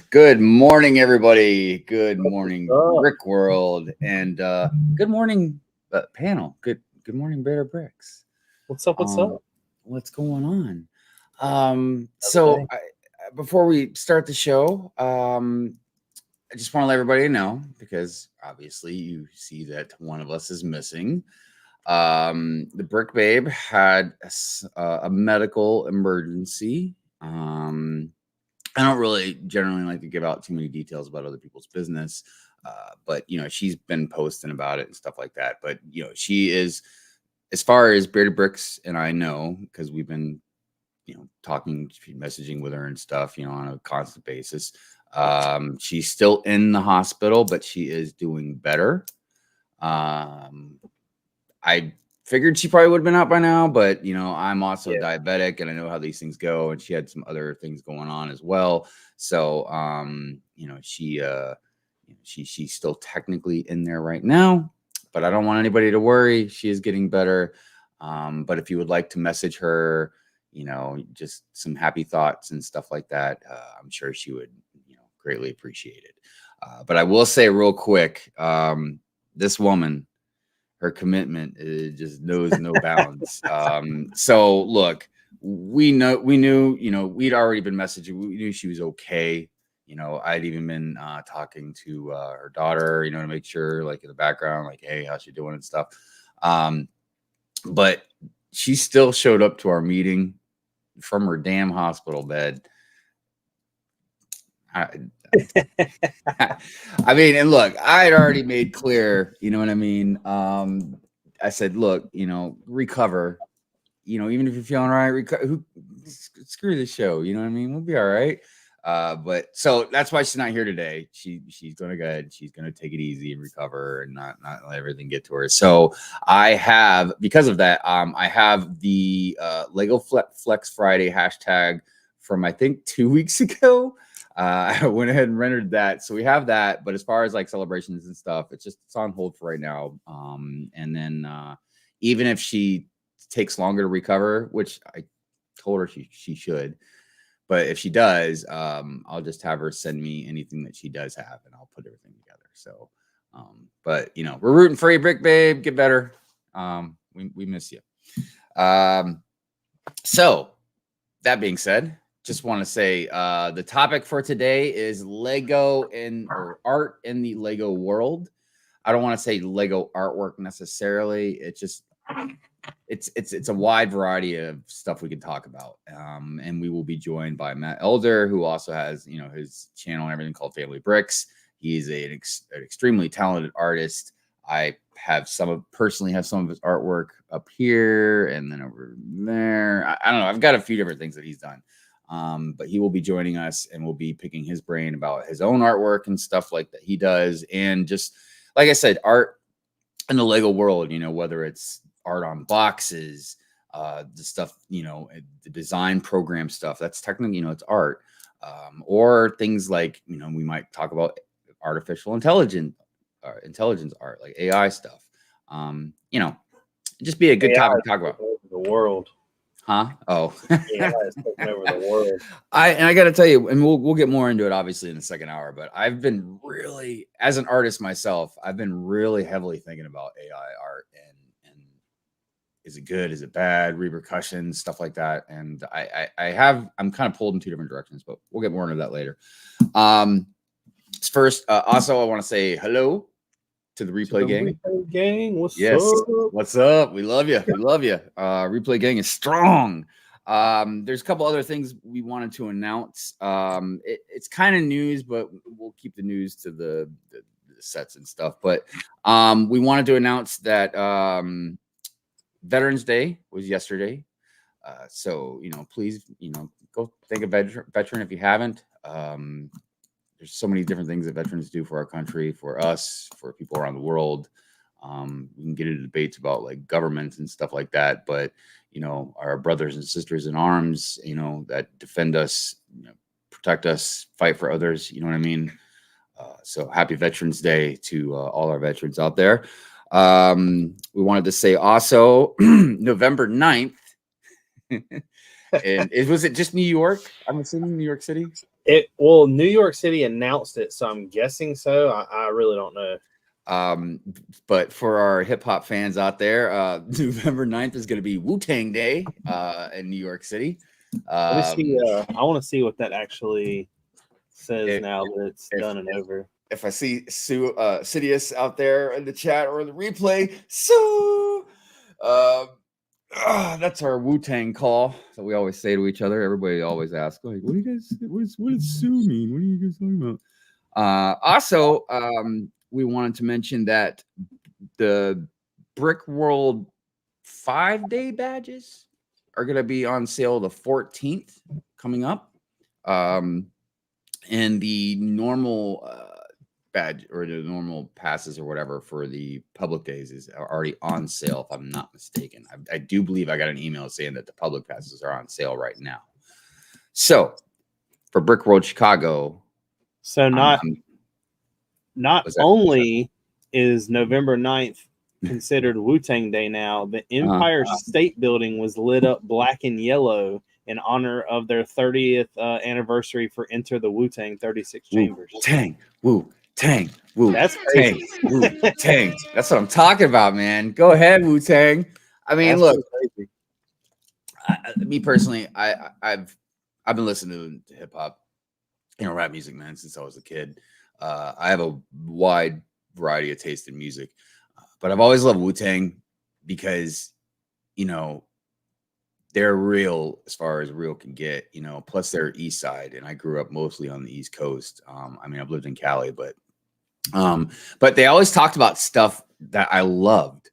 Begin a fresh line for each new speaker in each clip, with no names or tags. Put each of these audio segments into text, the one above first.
Good morning, everybody. Good morning, Brick World, and good morning, panel. Good morning, Bearded Brix.
What's up? What's up?
What's going on? Before we start the show, I just want to let everybody know, because obviously you see that one of us is missing. The Brick Babe had a medical emergency. I don't really generally like to give out too many details about other people's business, but she's been posting about it and stuff like that. But she is, as far as Bearded Brix and I know, because we've been talking, messaging with her and stuff, on a constant basis. She's still in the hospital, but she is doing better. I figured she probably would have been out by now, but I'm also diabetic, and I know how these things go, and she had some other things going on as well. So she's still technically in there right now, but I don't want anybody to worry. She is getting better. But if you would like to message her, just some happy thoughts and stuff like that, I'm sure she would greatly appreciate it. But I will say real quick, this woman, her commitment just knows no bounds. So look, we knew, we'd already been messaging. We knew she was okay. I'd even been talking to her daughter, to make sure, like, in the background, like, hey, how's she doing and stuff. But she still showed up to our meeting from her damn hospital bed. I mean, and look, I had already made clear, you know what I mean? I said, look, recover, even if you're feeling all right, screw the show, you know what I mean? We'll be all right. But so that's why she's not here today. She's going to go ahead. She's going to take it easy and recover and not let everything get to her. So I have, because of that, I have the Lego Flex Friday hashtag from, I think, 2 weeks ago. I went ahead and rendered that. So we have that. But as far as like celebrations and stuff, it's on hold for right now. And then even if she takes longer to recover, which I told her she should, but if she does, I'll just have her send me anything that she does have, and I'll put everything together. So, but we're rooting for you, Brick Babe. Get better. We miss you. So that being said, just want to say the topic for today is Lego or art in the Lego world. I don't want to say Lego artwork necessarily. It's just it's a wide variety of stuff we can talk about. And we will be joined by Matt Elder, who also has his channel and everything called Family Bricks. He's an extremely talented artist. I personally have some of his artwork up here and then over there. I don't know. I've got a few different things that he's done. But he will be joining us, and we'll be picking his brain about his own artwork and stuff like that he does. And just like I said, art in the Lego world, whether it's art on boxes, the stuff, the design program stuff, that's technically, it's art. Or things like, we might talk about artificial intelligence art, like AI stuff. Just be a good topic to talk about.
The world.
Huh? Oh,
yeah, it's taking over the world.
I got to tell you, and we'll get more into it obviously in the second hour. But I've been really, as an artist myself, I've been really heavily thinking about AI art and is it good? Is it bad? Repercussions, stuff like that. And I'm kind of pulled in two different directions, but we'll get more into that later. First, also, I want to say hello to the Replay Gang.
Replay Gang, what's
up? What's up? We love you. We love you. Replay Gang is strong. There's a couple other things we wanted to announce. It's kind of news, but we'll keep the news to the sets and stuff. But we wanted to announce that Veterans Day was yesterday. So, please, go thank a veteran if you haven't. There's so many different things that veterans do for our country, for us, for people around the world. We can get into debates about like governments and stuff like that, but our brothers and sisters in arms, that defend us, protect us, fight for others. You know what I mean? So happy Veterans Day to all our veterans out there. We wanted to say also November 9th. And was it just New York? I'm assuming New York City.
New York City announced it, so I'm guessing so. I really don't know.
But for our hip hop fans out there, November 9th is going to be Wu-Tang Day in New York City.
Let me see. I want to see what that actually says now that it's done and over.
If I see Sidious out there in the chat or in the replay, Sue. That's our Wu-Tang call that we always say to each other. Everybody always asks, like, what does Sue mean? What are you guys talking about? Also, we wanted to mention that the Brick World 5-day badges are going to be on sale the 14th coming up. And the normal badge or the normal passes or whatever for the public days are already on sale, if I'm not mistaken. I do believe I got an email saying that the public passes are on sale right now. So for Brick World Chicago,
so not only is November 9th considered Wu-Tang Day now, the Empire State Building was lit up black and yellow in honor of their 30th anniversary for Enter the Wu-Tang 36 Chambers.
Tang, Woo, Tang, Woo.
That's crazy.
Tang, Woo, Tang. That's what I'm talking about, man. Go ahead, Wu-Tang. I mean, look, me personally, I've been listening to hip hop, rap music, man, since I was a kid. I have a wide variety of taste in music, but I've always loved Wu-Tang because, they're real as far as real can get, plus they're East Side, and I grew up mostly on the East Coast. I've lived in Cali, but they always talked about stuff that I loved,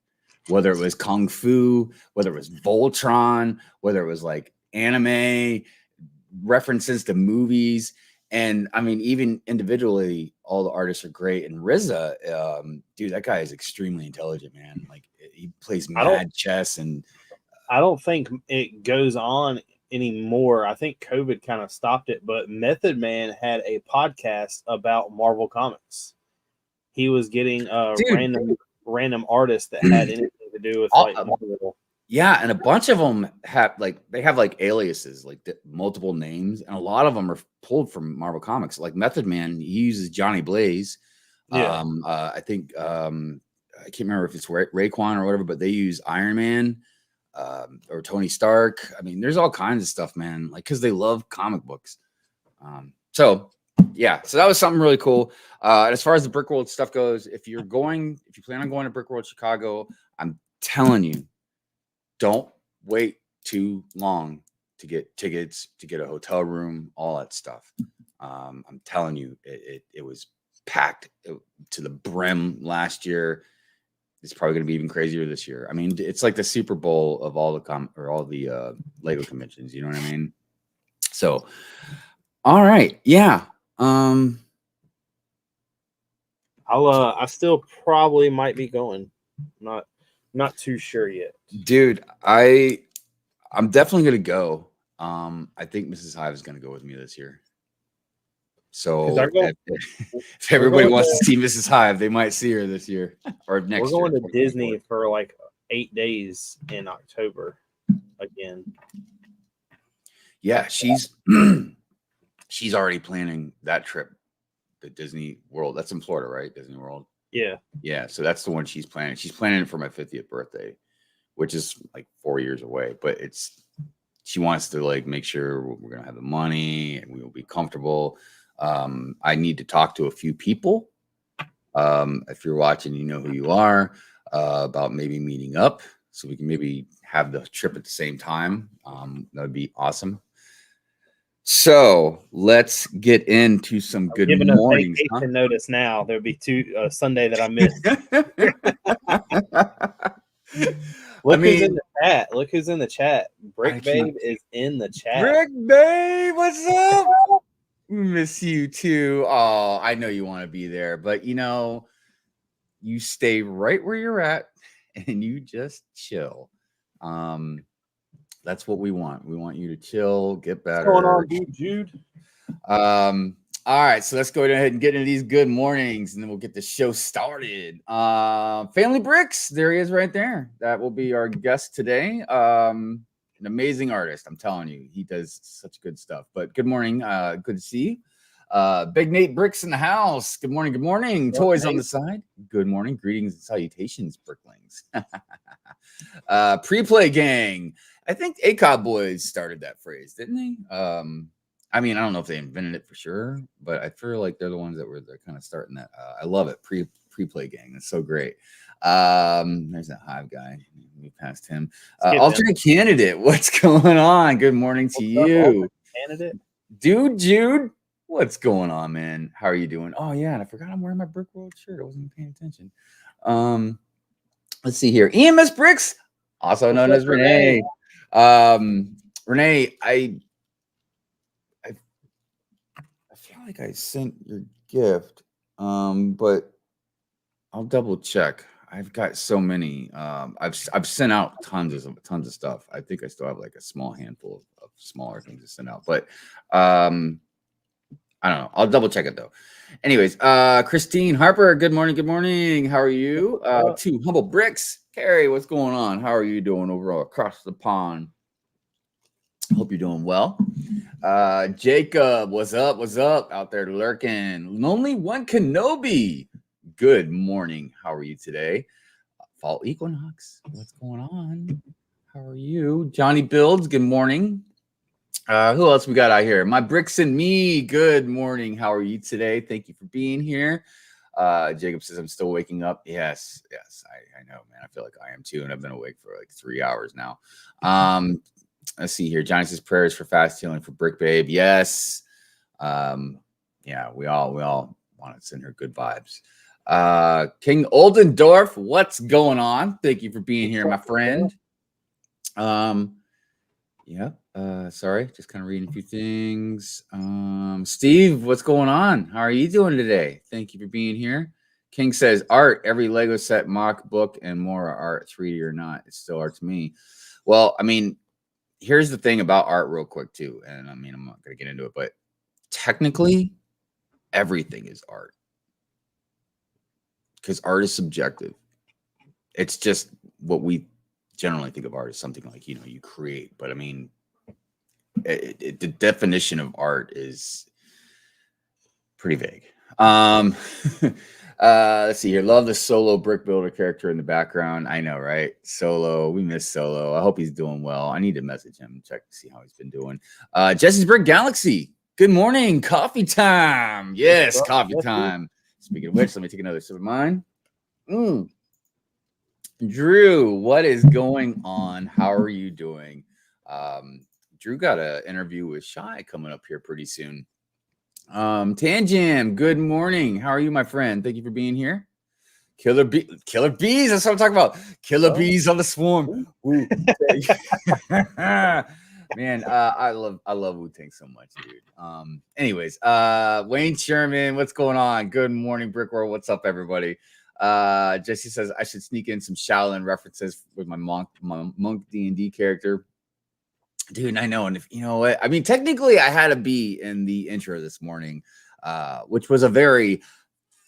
whether it was Kung Fu, whether it was Voltron, whether it was like anime, references to movies. And even individually, all the artists are great. And RZA, dude, that guy is extremely intelligent, man. Like he plays mad chess, and
I don't think it goes on anymore. I think COVID kind of stopped it, but Method Man had a podcast about Marvel Comics. He was getting random artists that had anything to do with Marvel.
Yeah, and a bunch of them have aliases, like multiple names, and a lot of them are pulled from Marvel Comics. Like Method Man, he uses Johnny Blaze.
Yeah.
I think I can't remember if it's Raekwon or whatever, but they use Iron Man or Tony Stark. There's all kinds of stuff, man. Like because they love comic books. So that was something really cool. And as far as the Brick World stuff goes, if you plan on going to Brick World Chicago, I'm telling you, don't wait too long to get tickets, to get a hotel room, all that stuff. I'm telling you, it was packed to the brim last year. It's probably going to be even crazier this year. It's like the Super Bowl of all the Lego conventions. You know what I mean? So, all right, yeah.
I still probably might be going. Not too sure yet,
dude. I'm definitely gonna go. I think Mrs. Hive is gonna go with me this year. So if everybody wants to see Mrs. Hive, they might see her this year or next year.
We're going to Disney for like 8 days in October again.
Yeah, she's already planning that trip to Disney World. That's in Florida, right? Disney World. Yeah. So that's the one she's planning. She's planning it for my 50th birthday, which is like 4 years away. But she wants to like make sure we're gonna have the money and we will be comfortable. I need to talk to a few people. If you're watching, you know who you are, about maybe meeting up so we can maybe have the trip at the same time. That would be awesome. So let's get into some good
Given a
mornings.
vacation notice now, there'll be Sunday that I missed. Look who's in the chat. Look who's in the chat. Brick Babe is in the chat.
Brick Babe, what's up? Miss you too. Oh, I know you want to be there, but you stay right where you're at and you just chill. That's what we want. We want you to chill, get better.
What's going on, dude, Jude?
All right, so let's go ahead and get into these good mornings, and then we'll get the show started. Family Brix, there he is right there. That will be our guest today. An amazing artist, I'm telling you. He does such good stuff. But good morning. Good to see you. Big Nate Brix in the house. Good morning. Good morning.
Well,
Toys on the side. Good morning. Greetings and salutations, Bricklings. Pre-play gang. I think ACOB boys started that phrase, didn't they? I mean, I don't know if they invented it for sure, but I feel like they're the ones that were kind of starting that. I love it. Pre-play gang. That's so great. There's that Hive guy. We passed him. Alternate candidate. What's going on? Good morning to you.
Candidate?
Dude, Jude. What's going on, man? How are you doing? Oh, yeah. And I forgot I'm wearing my Brick World shirt. I wasn't paying attention. Let's see here. EMS Brix, also known as Renee. Renee, I feel like I sent your gift, but I'll double check. I've got so many. I've sent out tons of stuff. I think I still have like a small handful of smaller things to send out, but I don't know. I'll double check it though. Anyways, Christine Harper, good morning. Good morning. How are you? Two Humble Bricks. Carrie, what's going on? How are you doing overall across the pond? Hope you're doing well. Jacob, what's up? What's up out there lurking? Lonely One Kenobi. Good morning. How are you today? Fall Equinox. What's going on? How are you? Johnny Builds. Good morning. Who else we got out here? My Bricks and me. Good morning. How are you today? Thank you for being here. Jacob says I'm still waking up. Yes, I know, man. I feel like I am too, and I've been awake for like 3 hours now. Let's see here. Johnny says prayers for fast healing for Brick Babe. Yes. Yeah, we all want to send her good vibes. King Oldendorf, what's going on? Thank you for being here, my friend. Yeah. Sorry, just kind of reading a few things. Steve, what's going on? How are you doing today? Thank you for being here. King says art, every Lego set, mock book, and more are art, 3D or not. It's still art to me. Well, I mean, here's the thing about art real quick too. And I mean, I'm not going to get into it, but technically everything is art because art is subjective. It's just what we generally think of art as something like, you create, but I mean, the definition of art is pretty vague. Let's see here. Love the Solo brick builder character in the background. I know, right? Solo. We miss Solo. I hope he's doing well. I need to message him and check to see how he's been doing. Jesse's Brick Galaxy. Good morning. Coffee time. Yes, coffee time. Speaking of which, let me take another sip of mine. Drew, what is going on? How are you doing? Drew got an interview with Shy coming up here pretty soon. Tanjam, good morning. How are you, my friend? Thank you for being here. Killer bees. That's what I'm talking about. Killer bees on the swarm. Man, I love Wu-Tang so much, dude. Anyways, Wayne Sherman, what's going on? Good morning, Brick World. What's up, everybody? Jesse says I should sneak in some Shaolin references with my monk D&D character. Dude, I know. And if you know what, I mean, technically I had to be in the intro this morning, which was a very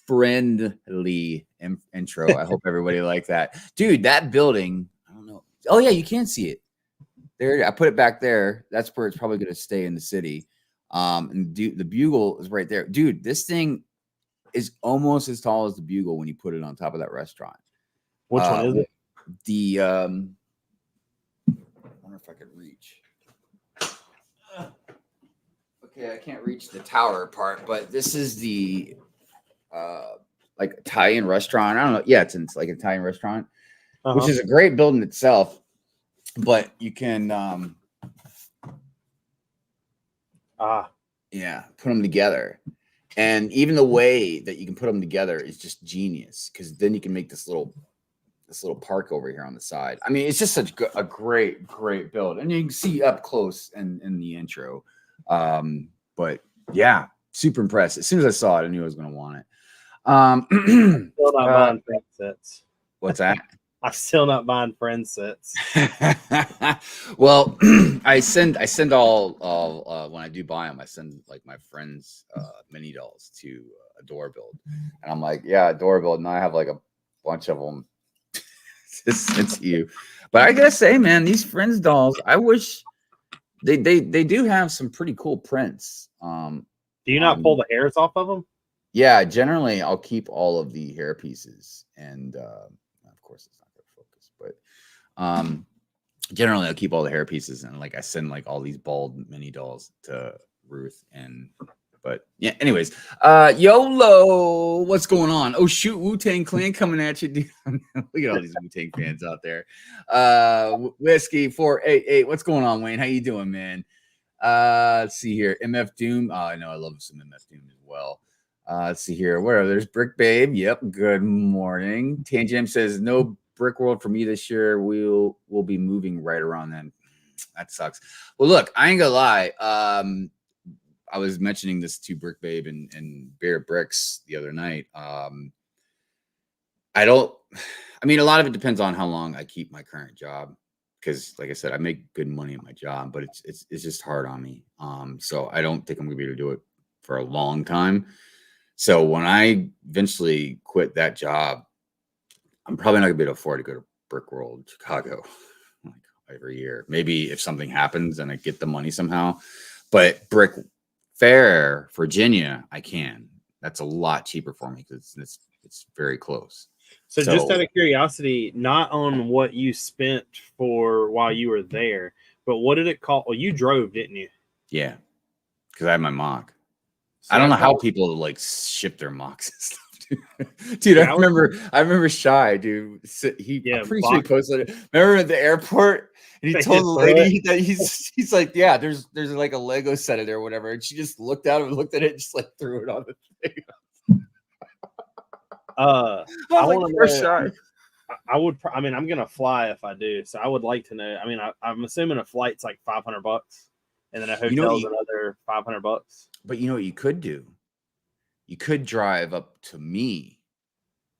friendly intro. I hope everybody liked that. Dude, that building, I don't know. Oh yeah, you can see it. There, I put it back there. That's where it's probably gonna stay in the city. And the bugle is right there. Dude, this thing is almost as tall as the bugle when you put it on top of that restaurant.
Which one is it?
The I wonder if I could reach. Okay, I can't reach the tower part, but this is the like Italian restaurant. I don't know. Yeah, it's like an Italian restaurant, which is a great building itself. But you can Yeah, put them together. And even the way that you can put them together is just genius, because then you can make this little park over here on the side. I mean, it's just such a great build, and you can see up close in the intro. But yeah, super impressed. As soon as I saw it, I knew I was going to want it.
Still not buying friend sets.
What's that?
I'm still not buying friend sets.
Well, I send all when I do buy them, I send like my friends mini dolls to Adore Build, and I'm like, yeah, Adore Build, and I have like a bunch of them. It's you, but I gotta say, man, these friends dolls, I wish they do have some pretty cool prints.
Do you not pull the hairs off of them?
Yeah, generally I'll keep all of the hair pieces, and of course it's not gonna focus, but generally I'll keep all the hair pieces, and like I send like all these bald mini dolls to Ruth. And but yeah, anyways, YOLO, what's going on? Oh shoot, Wu-Tang Clan coming at you, dude. Look at all these Wu-Tang fans out there. Whiskey 488, what's going on, Wayne? How you doing, man? Let's see here. MF Doom. Oh, I know, I love some MF Doom as well. Let's see here. Where there's Brick Babe. Yep. Good morning. Tangem says no Brick World for me this year. We'll be moving right around then. That sucks. Well, look, I ain't gonna lie. I was mentioning this to Brick Babe and Bearded Brix the other night. I mean, a lot of it depends on how long I keep my current job, because like I said, I make good money at my job, but it's just hard on me. So I don't think I'm gonna be able to do it for a long time. So when I eventually quit that job, I'm probably not gonna be able to afford to go to Brick World Chicago like every year. Maybe if something happens and I get the money somehow, but Brick Fair, Virginia, I can. That's a lot cheaper for me because it's very close.
So just out of curiosity, not on what you spent for while you were there, but what did it cost? Well, you drove, didn't you?
Yeah, because I had my mock.
So
I don't know how people like ship their mocks and stuff, dude. Yeah, I remember Shy, dude. I'm pretty sure he posted it. Remember at the airport, and he told the lady that he's like, yeah, there's like a Lego set in there or whatever, and she just looked at it, and just like threw it on the thing.
I want to know. Shy. I mean, I'm gonna fly if I do, so I would like to know. I mean, I'm assuming a flight's like $500, and then a hotel's another $500.
But you know what you could do? You could drive up to me,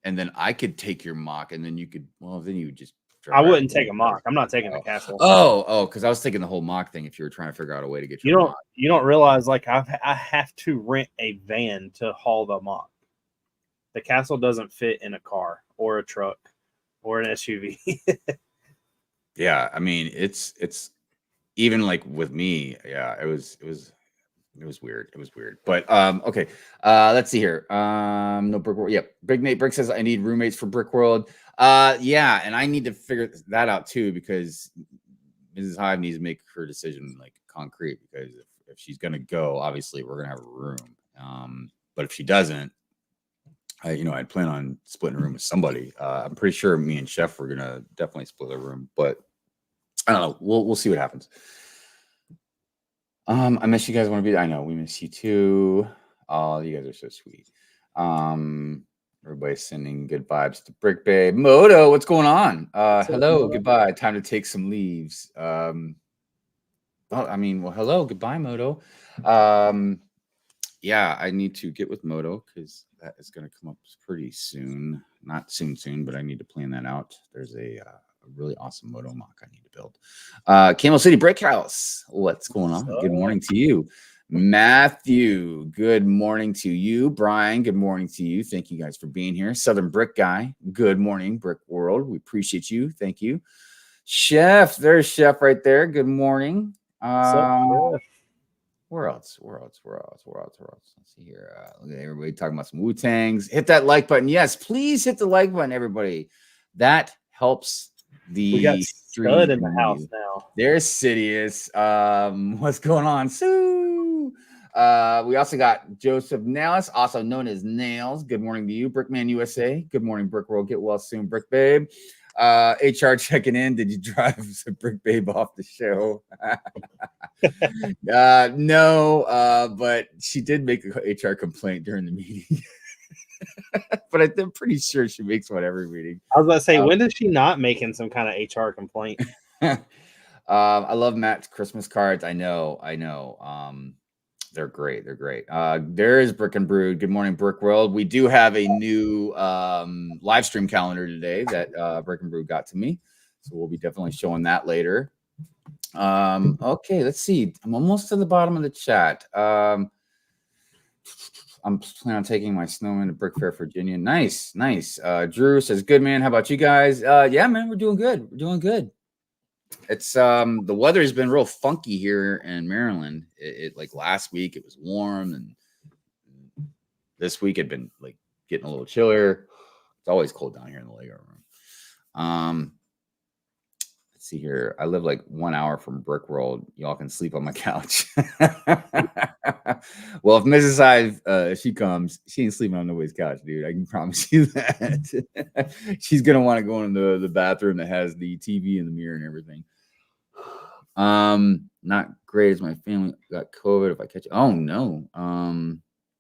and then I could take your mock, and then you could. Well, then you would just.
I wouldn't take a mock. I'm not taking the castle.
Oh, because I was taking the whole mock thing. If you were trying to figure out a way to get your mock.
You don't realize like I have to rent a van to haul the mock. The castle doesn't fit in a car or a truck or an SUV.
Yeah, I mean it's even like with me. Yeah, it was weird. It was weird. But okay. Let's see here. No Brick World. Yep. Big Nate Brick says I need roommates for Brick World. Yeah, and I need to figure that out too, because Mrs. Hive needs to make her decision like concrete, because if she's gonna go, obviously we're gonna have a room. But if she doesn't, I'd plan on splitting a room with somebody. I'm pretty sure me and Chef were gonna definitely split a room, but I don't know. We'll see what happens. I miss you guys. Want to be? I know we miss you too. Oh, you guys are so sweet. Everybody's sending good vibes to Brick Babe. Moto, what's going on? Hello, goodbye. Time to take some leaves. Well, hello, goodbye, Moto. Yeah, I need to get with Moto because that is going to come up pretty soon. Not soon, but I need to plan that out. There's a really awesome Moto mock I need to build. Camel City Brick House, what's going on? Good morning to you. Matthew, good morning to you. Brian, good morning to you. Thank you guys for being here. Southern Brick Guy, good morning, Brick World. We appreciate you. Thank you. Chef, there's Chef right there. Good morning. Where else? Let's see here. Look at everybody talking about some Wu-Tangs. Hit that like button. Yes, please hit the like button, everybody. That helps the
we got Stud in the house now.
There's Sidious. What's going on, Sue? We also got Joseph Nails, also known as Nails. Good morning to you, Brickman USA. Good morning, Brick World. Get well soon, Brick Babe. HR checking in. Did you drive the Brick Babe off the show? No, but she did make a HR complaint during the meeting. But I'm pretty sure she makes one every meeting.
I was about to say, when is she not making some kind of HR complaint?
I love Matt's Christmas cards. I know. They're great. There is Brick and Brood. Good morning, Brick World. We do have a new live stream calendar today that Brick and Brood got to me, so we'll be definitely showing that later. Okay, let's see. I'm almost to the bottom of the chat. I'm planning on taking my snowman to Brick Fair, Virginia. Nice. Drew says, "Good man. How about you guys?" Yeah, man, we're doing good. It's the weather has been real funky here in Maryland. It like last week it was warm, and this week it had been like getting a little chillier. It's always cold down here in the Lego room. Let's see here. I live like 1 hour from Brick World. Y'all can sleep on my couch. Well, if Mrs. Hive she comes, she ain't sleeping on nobody's couch, dude. I can promise you that. She's gonna want to go into the bathroom that has the TV and the mirror and everything. Not great as my family got COVID. If I catch it, oh no.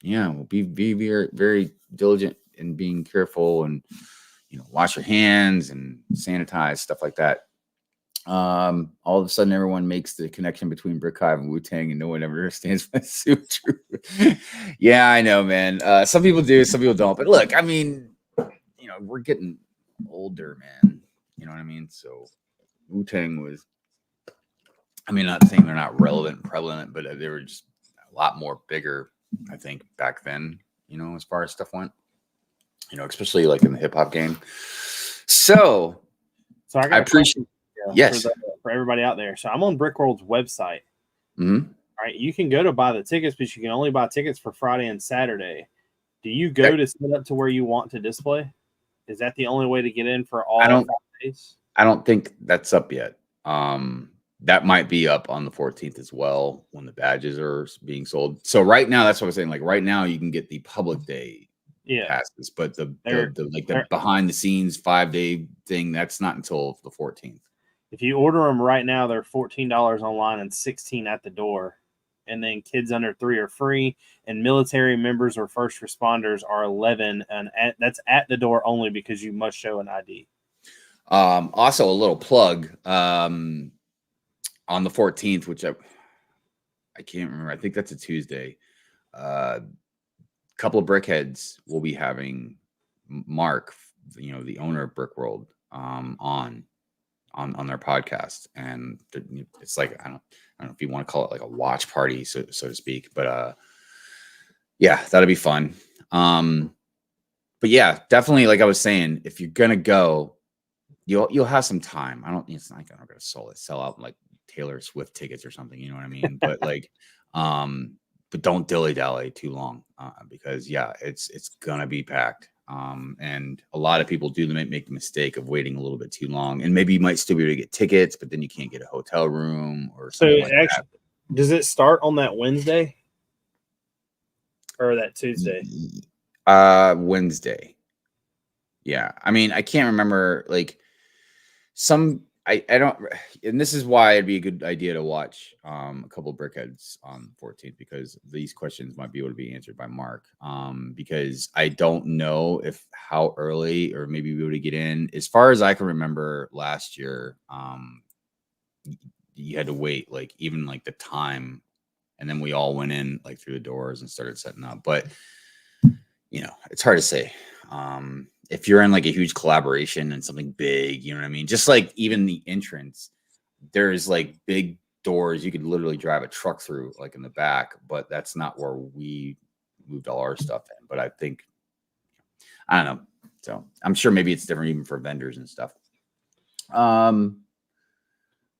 Yeah, well, be very, very diligent in being careful, and wash your hands and sanitize, stuff like that. All of a sudden everyone makes the connection between Brick Hive and Wu-Tang, and no one ever understands what's so true. Yeah, I know, man. Some people do, some people don't. But look, I mean, we're getting older, man. You know what I mean? So Wu-Tang was, I mean, not saying they're not relevant and prevalent, but they were just a lot more bigger, I think, back then, as far as stuff went, especially like in the hip hop game. So I appreciate. Yes,
for everybody out there. So I'm on Brickworld's website.
Mm-hmm.
All right, you can go to buy the tickets, but you can only buy tickets for Friday and Saturday. Do you go to set up to where you want to display? Is that the only way to get in for all 5 days?
I don't think that's up yet. That might be up on the 14th as well when the badges are being sold. So right now, that's what I'm saying. Like right now, you can get the public day passes, but the behind the scenes 5-day thing, that's not until the 14th.
If you order them right now, they're $14 online and $16 at the door. And then kids under 3 are free, and military members or first responders are $11, and that's at the door only because you must show an ID.
Also, a little plug on the 14th, which I can't remember. I think that's a Tuesday. A couple of Brickheads will be having Mark, the owner of Brick World, on their podcast, and it's like I don't know if you want to call it like a watch party, so to speak, but yeah, that'll be fun. But yeah, definitely, like I was saying, if you're gonna go, you'll have some time. It's not like I'm gonna sell out like Taylor Swift tickets or something, you know what I mean? But like, but don't dilly-dally too long, because yeah, it's gonna be packed. And a lot of people do make the mistake of waiting a little bit too long, and maybe you might still be able to get tickets, but then you can't get a hotel room or something like that.
Does it start on that Wednesday or that Tuesday?
Wednesday. Yeah, I mean, I can't remember like I don't, and this is why it'd be a good idea to watch a couple of Brickheads on the 14th, because these questions might be able to be answered by Mark. Because I don't know how early or maybe we able to get in. As far as I can remember, last year, you had to wait like even like the time, and then we all went in like through the doors and started setting up. But it's hard to say. If you're in like a huge collaboration and something big, you know what I mean? Just like even the entrance, there's like big doors you could literally drive a truck through, like in the back, but that's not where we moved all our stuff in. But I think, I don't know. So I'm sure maybe it's different even for vendors and stuff.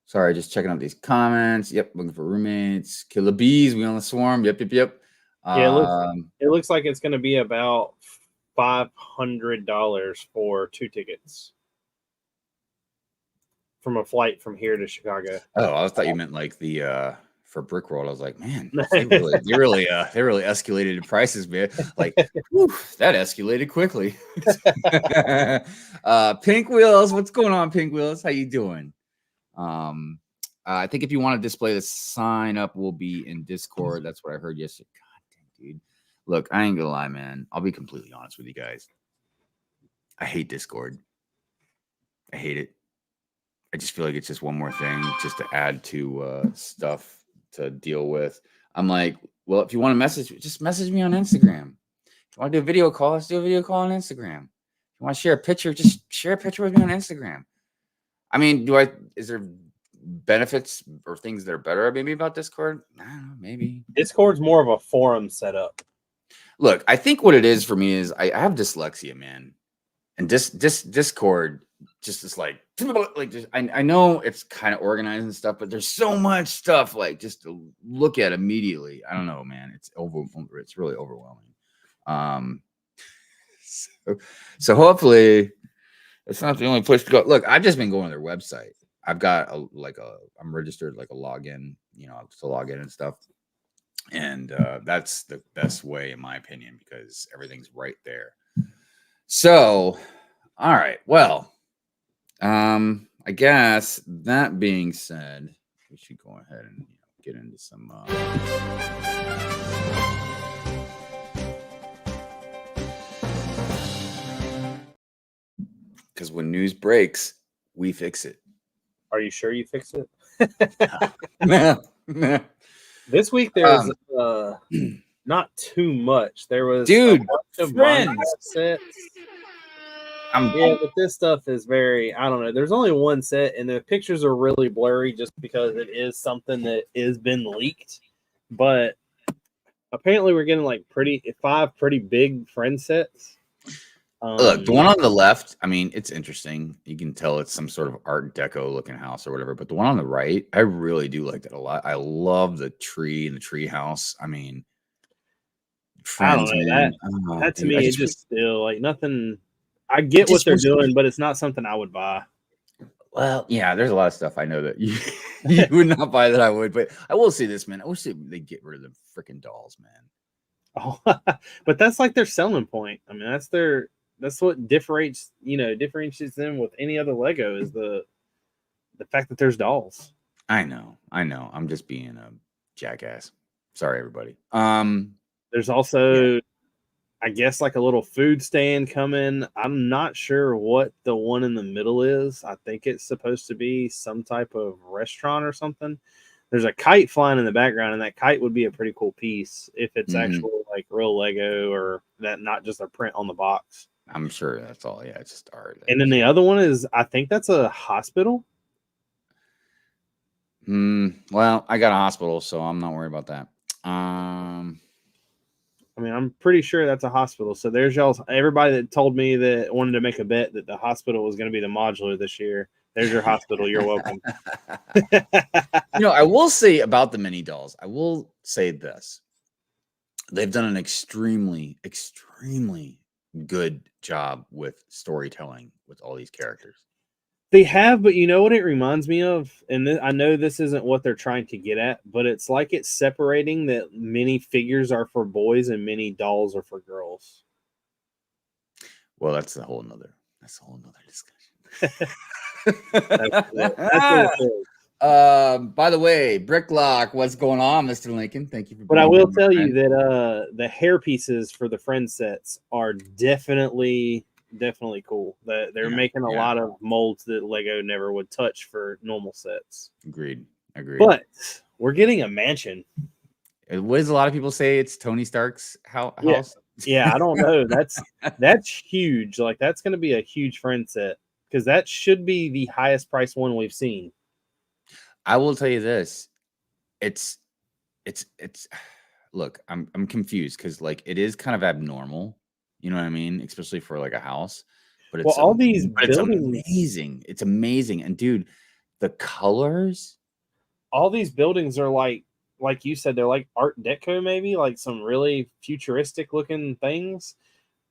Sorry, just checking out these comments. Yep, looking for roommates. Killer bees, we on the swarm. Yep.
Yeah, it looks like it's going to be about $500 for 2 tickets from a flight from here to Chicago.
Oh, I thought you meant like the for Brick World. I was like, man, they really escalated the prices, man. Like, whew, that escalated quickly. Pink Wheels, what's going on, Pink Wheels? How you doing? I think if you want to display the sign up, will be in Discord. That's what I heard yesterday. God dang, dude. Look, I ain't gonna lie, man. I'll be completely honest with you guys. I hate Discord. I hate it. I just feel like it's just one more thing just to add to stuff to deal with. I'm like, well, if you want to message, just message me on Instagram. If you want to do a video call, let's do a video call on Instagram. If you want to share a picture, just share a picture with me on Instagram. I mean, is there benefits or things that are better maybe about Discord? I don't know, maybe.
Discord's more of a forum setup.
Look, I think what it is for me is I have dyslexia, man. And Discord just is like just, I know it's kind of organized and stuff, but there's so much stuff like just to look at immediately. I don't know, man. It's really overwhelming. So hopefully it's not the only place to go. Look, I've just been going to their website. I've got I'm registered like a login, to log in and stuff. And that's the best way, in my opinion, because everything's right there. So, all right. Well, I guess that being said, we should go ahead and get into some. Because when news breaks, we fix it.
Are you sure you fixed it?
No.
This week there was not too much. There was
a
bunch of
friends
sets. But this stuff is very, I don't know. There's only one set, and the pictures are really blurry just because it is something that has been leaked. But apparently, we're getting like 5 pretty big friend sets.
Look, the one on the left, I mean, it's interesting. You can tell it's some sort of Art Deco looking house or whatever. But the one on the right, I really do like that a lot. I love the tree and the tree house. I mean, friends,
I don't know,
man.
That to me, it just still like nothing. I get what they're doing, but it's not something I would buy.
Well, yeah, there's a lot of stuff I know that you would not buy that I would, but I will say this, man. I wish they get rid of the freaking dolls, man.
Oh, but that's like their selling point. I mean, that's what differentiates them with any other Lego is the fact that there's dolls.
I know. I'm just being a jackass. Sorry, everybody.
There's also, I guess, like a little food stand coming. I'm not sure what the one in the middle is. I think it's supposed to be some type of restaurant or something. There's a kite flying in the background, and that kite would be a pretty cool piece if it's actual like real Lego or that not just a print on the box.
I'm sure that's all. Yeah, it's just art.
And then the other one is, I think that's a hospital.
Well, I got a hospital, so I'm not worried about that.
I mean, I'm pretty sure that's a hospital. So there's everybody that told me that wanted to make a bet that the hospital was going to be the modular this year. There's your hospital. You're welcome.
I will say about the mini dolls, I will say this. They've done an extremely, extremely good job with storytelling with all these characters.
They have, but you know what it reminds me of? And I know this isn't what they're trying to get at, but it's like it's separating that mini figures are for boys and mini dolls are for girls.
Well, that's a whole nother discussion.
That's what it is.
By the way, Bricklock, what's going on, Mr. Lincoln? Thank you for.
But I will tell you that the hair pieces for the friend sets are definitely cool. They're making a lot of molds that Lego never would touch for normal sets.
Agreed.
But we're getting a mansion.
What does a lot of people say? It's Tony Stark's house.
Yeah, I don't know. That's huge. Like that's going to be a huge friend set because that should be the highest price one we've seen.
I will tell you this. It's look, I'm confused because like it is kind of abnormal. You know what I mean? Especially for like a house. But it's
all these buildings,
it's amazing. And dude, the colors.
All these buildings are like you said, they're like Art Deco, maybe like some really futuristic looking things.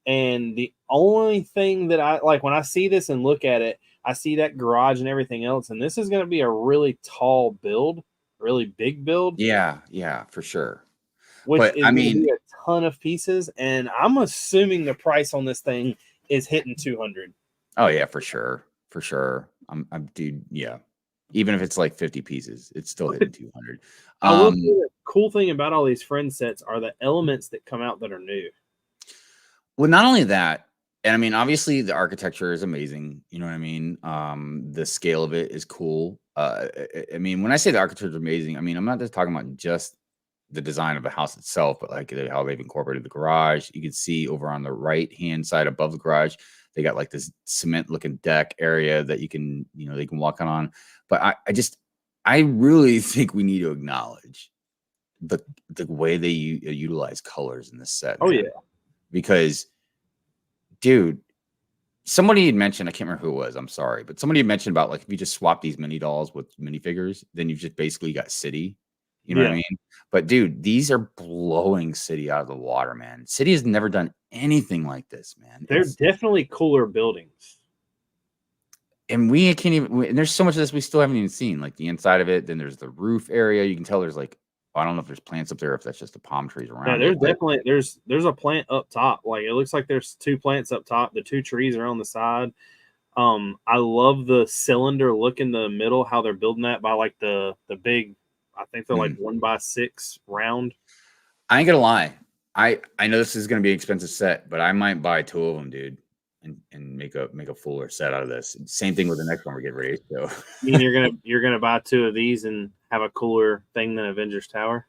And the only thing that I like when I see this and look at it, I see that garage and everything else. And this is going to be a really tall build, really big build.
Yeah, for sure.
Which
But
is
I
going to
mean,
be a ton of pieces, and I'm assuming the price on this thing is hitting 200.
oh yeah, for sure. I'm dude. Yeah, even if it's like 50 pieces, it's still hitting 200.
I will say
Um,
the cool thing about all these friend sets are the elements that come out that are new.
well, not only that, and I mean, obviously the architecture is amazing. You know what I mean? The scale of it is cool. I mean, when I say the architecture is amazing, I mean I'm not just talking about just the design of the house itself, but like how they've incorporated the garage. You can see over on the right hand side above the garage, they got like this cement looking deck area that you can, they can walk on. But I really think we need to acknowledge the the way they utilize colors in this set,
Oh,
man.
yeah.
Because, dude, somebody had mentioned, I can't remember who it was, I'm sorry, but somebody had mentioned about like if you just swap these mini dolls with minifigures, then you've just basically got City. You know what I
Yeah.
mean? But dude, these are blowing City out of the water, man. City has never done anything like this, man.
They're definitely cooler buildings.
And we can't even, and there's so much of this we still haven't even seen, like the inside of it. Then there's the roof area. You can tell there's like, I don't know if there's plants up there, if that's just the palm trees
No,
around
there's
it. But
definitely there's a plant up top. Like it looks like there's 2 plants up top. The 2 trees are on the side. I love the cylinder look in the middle, how they're building that by like the big, I think they're like 1x6 round.
I ain't gonna lie. I know this is gonna be an expensive set, but I might buy 2 of them, dude, and make a fuller set out of this. Same thing with the next one we're getting ready. So
I mean, you're gonna buy 2 of these and have a cooler thing than Avengers Tower.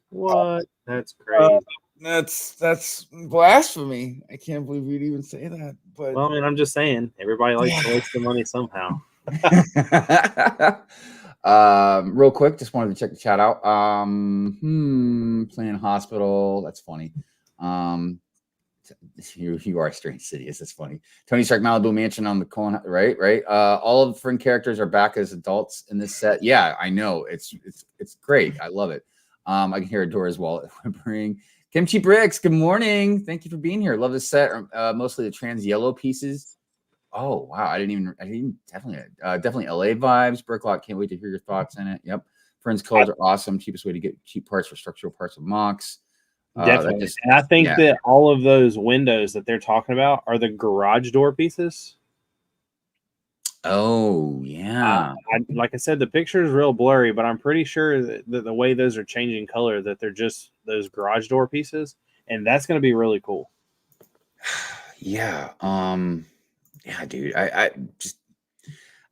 What? That's crazy.
that's blasphemy. I can't believe you'd even say that. But
Well, I mean, I'm just saying, everybody likes to waste their money somehow.
Real quick, just wanted to check the chat out. Playing hospital. That's funny. You are Strange Sidious. That's funny. Tony Stark Malibu Mansion on the corner, right. All of the friend characters are back as adults in this set. Yeah, I know. It's great. I love it. I can hear Adora's wallet whimpering. Kimchi Brix, good morning. Thank you for being here. Love this set. Mostly the trans yellow pieces. Oh wow, I didn't definitely LA vibes. Bricklock, can't wait to hear your thoughts in it. Yep. Friends colors are awesome. Cheapest way to get cheap parts for structural parts of Mox.
Definitely. And I think that all of those windows that they're talking about are the garage door pieces.
Oh, yeah.
Like I said, the picture is real blurry, but I'm pretty sure that the way those are changing color, that they're just those garage door pieces. And that's going to be really cool.
Yeah. Yeah, dude. I just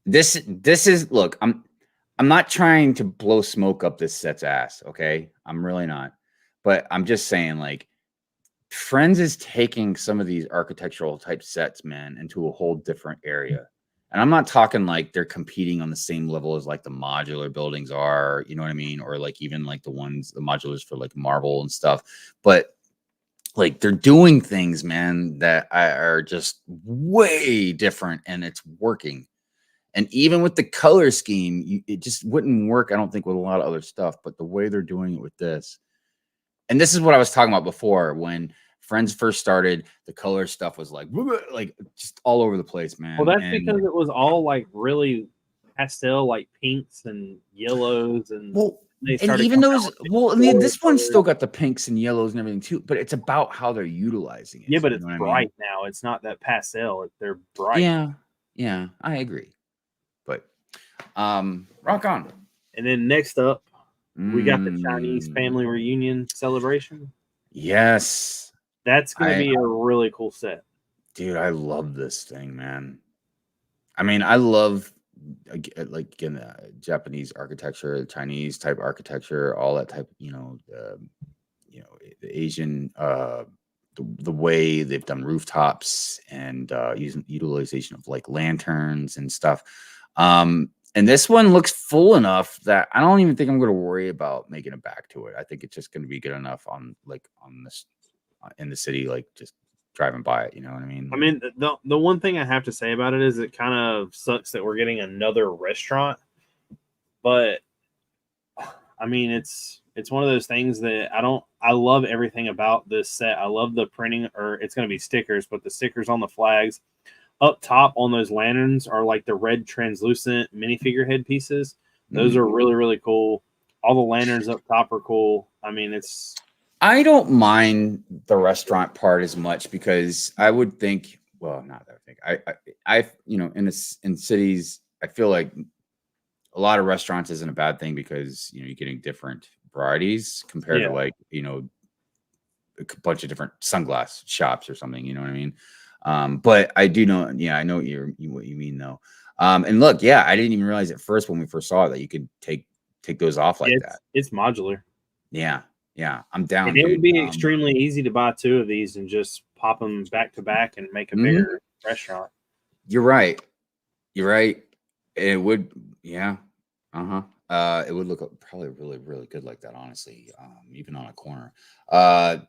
this is look, I'm not trying to blow smoke up this set's ass, okay? I'm really not. But I'm just saying, like, Friends is taking some of these architectural type sets, man, into a whole different area. And I'm not talking like they're competing on the same level as like the modular buildings are, you know what I mean? Or like even like the modulars for like Marvel and stuff. But like they're doing things, man, that are just way different and it's working. And even with the color scheme, it just wouldn't work, I don't think, with a lot of other stuff. But the way they're doing it with this, and this is what I was talking about before when Friends first started, the color stuff was like just all over the place, man.
Well, that's because it was all like really pastel, like pinks and yellows, and
even those. Well, I mean, this one's still got the pinks and yellows and everything too. But it's about how they're utilizing it.
Yeah, but it's bright now. It's not that pastel. They're bright.
Yeah, I agree. But rock on.
And then next up, we got the Chinese family reunion celebration.
Yes.
That's going to be a really cool set.
Dude, I love this thing, man. I mean, I love, like, again, the Japanese architecture, the Chinese type architecture, all that type, the Asian, the way they've done rooftops and using utilization of like lanterns and stuff. And this one looks full enough that I don't even think I'm going to worry about making it back to it. I think it's just going to be good enough on this in the city, like just driving by it. You know what I mean?
I mean, the one thing I have to say about it is it kind of sucks that we're getting another restaurant, but I mean, it's one of those things that I love everything about this set. I love the printing, or it's going to be stickers, but the stickers on the flags. Up top on those lanterns are like the red translucent minifigure head pieces. Those are really, really cool. All the lanterns up top are cool. I mean, it's
I don't mind the restaurant part as much because I would think, well, not that I think, you know, in cities, I feel like a lot of restaurants isn't a bad thing because you know you're getting different varieties compared to
yeah.
like you know a bunch of different sunglass shops or something. You know what I mean? But I do know, yeah, I know what you mean though. And look, yeah, I didn't even realize at first when we first saw it that you could take those off like that.
It's modular.
Yeah, yeah, I'm
And
down,
it would
dude.
be extremely easy to buy 2 of these and just pop them back to back and make a
Mhm.
bigger restaurant.
You're right. You're right. It would, yeah. Uh-huh. It would look probably really, really good like that, honestly. Even on a corner.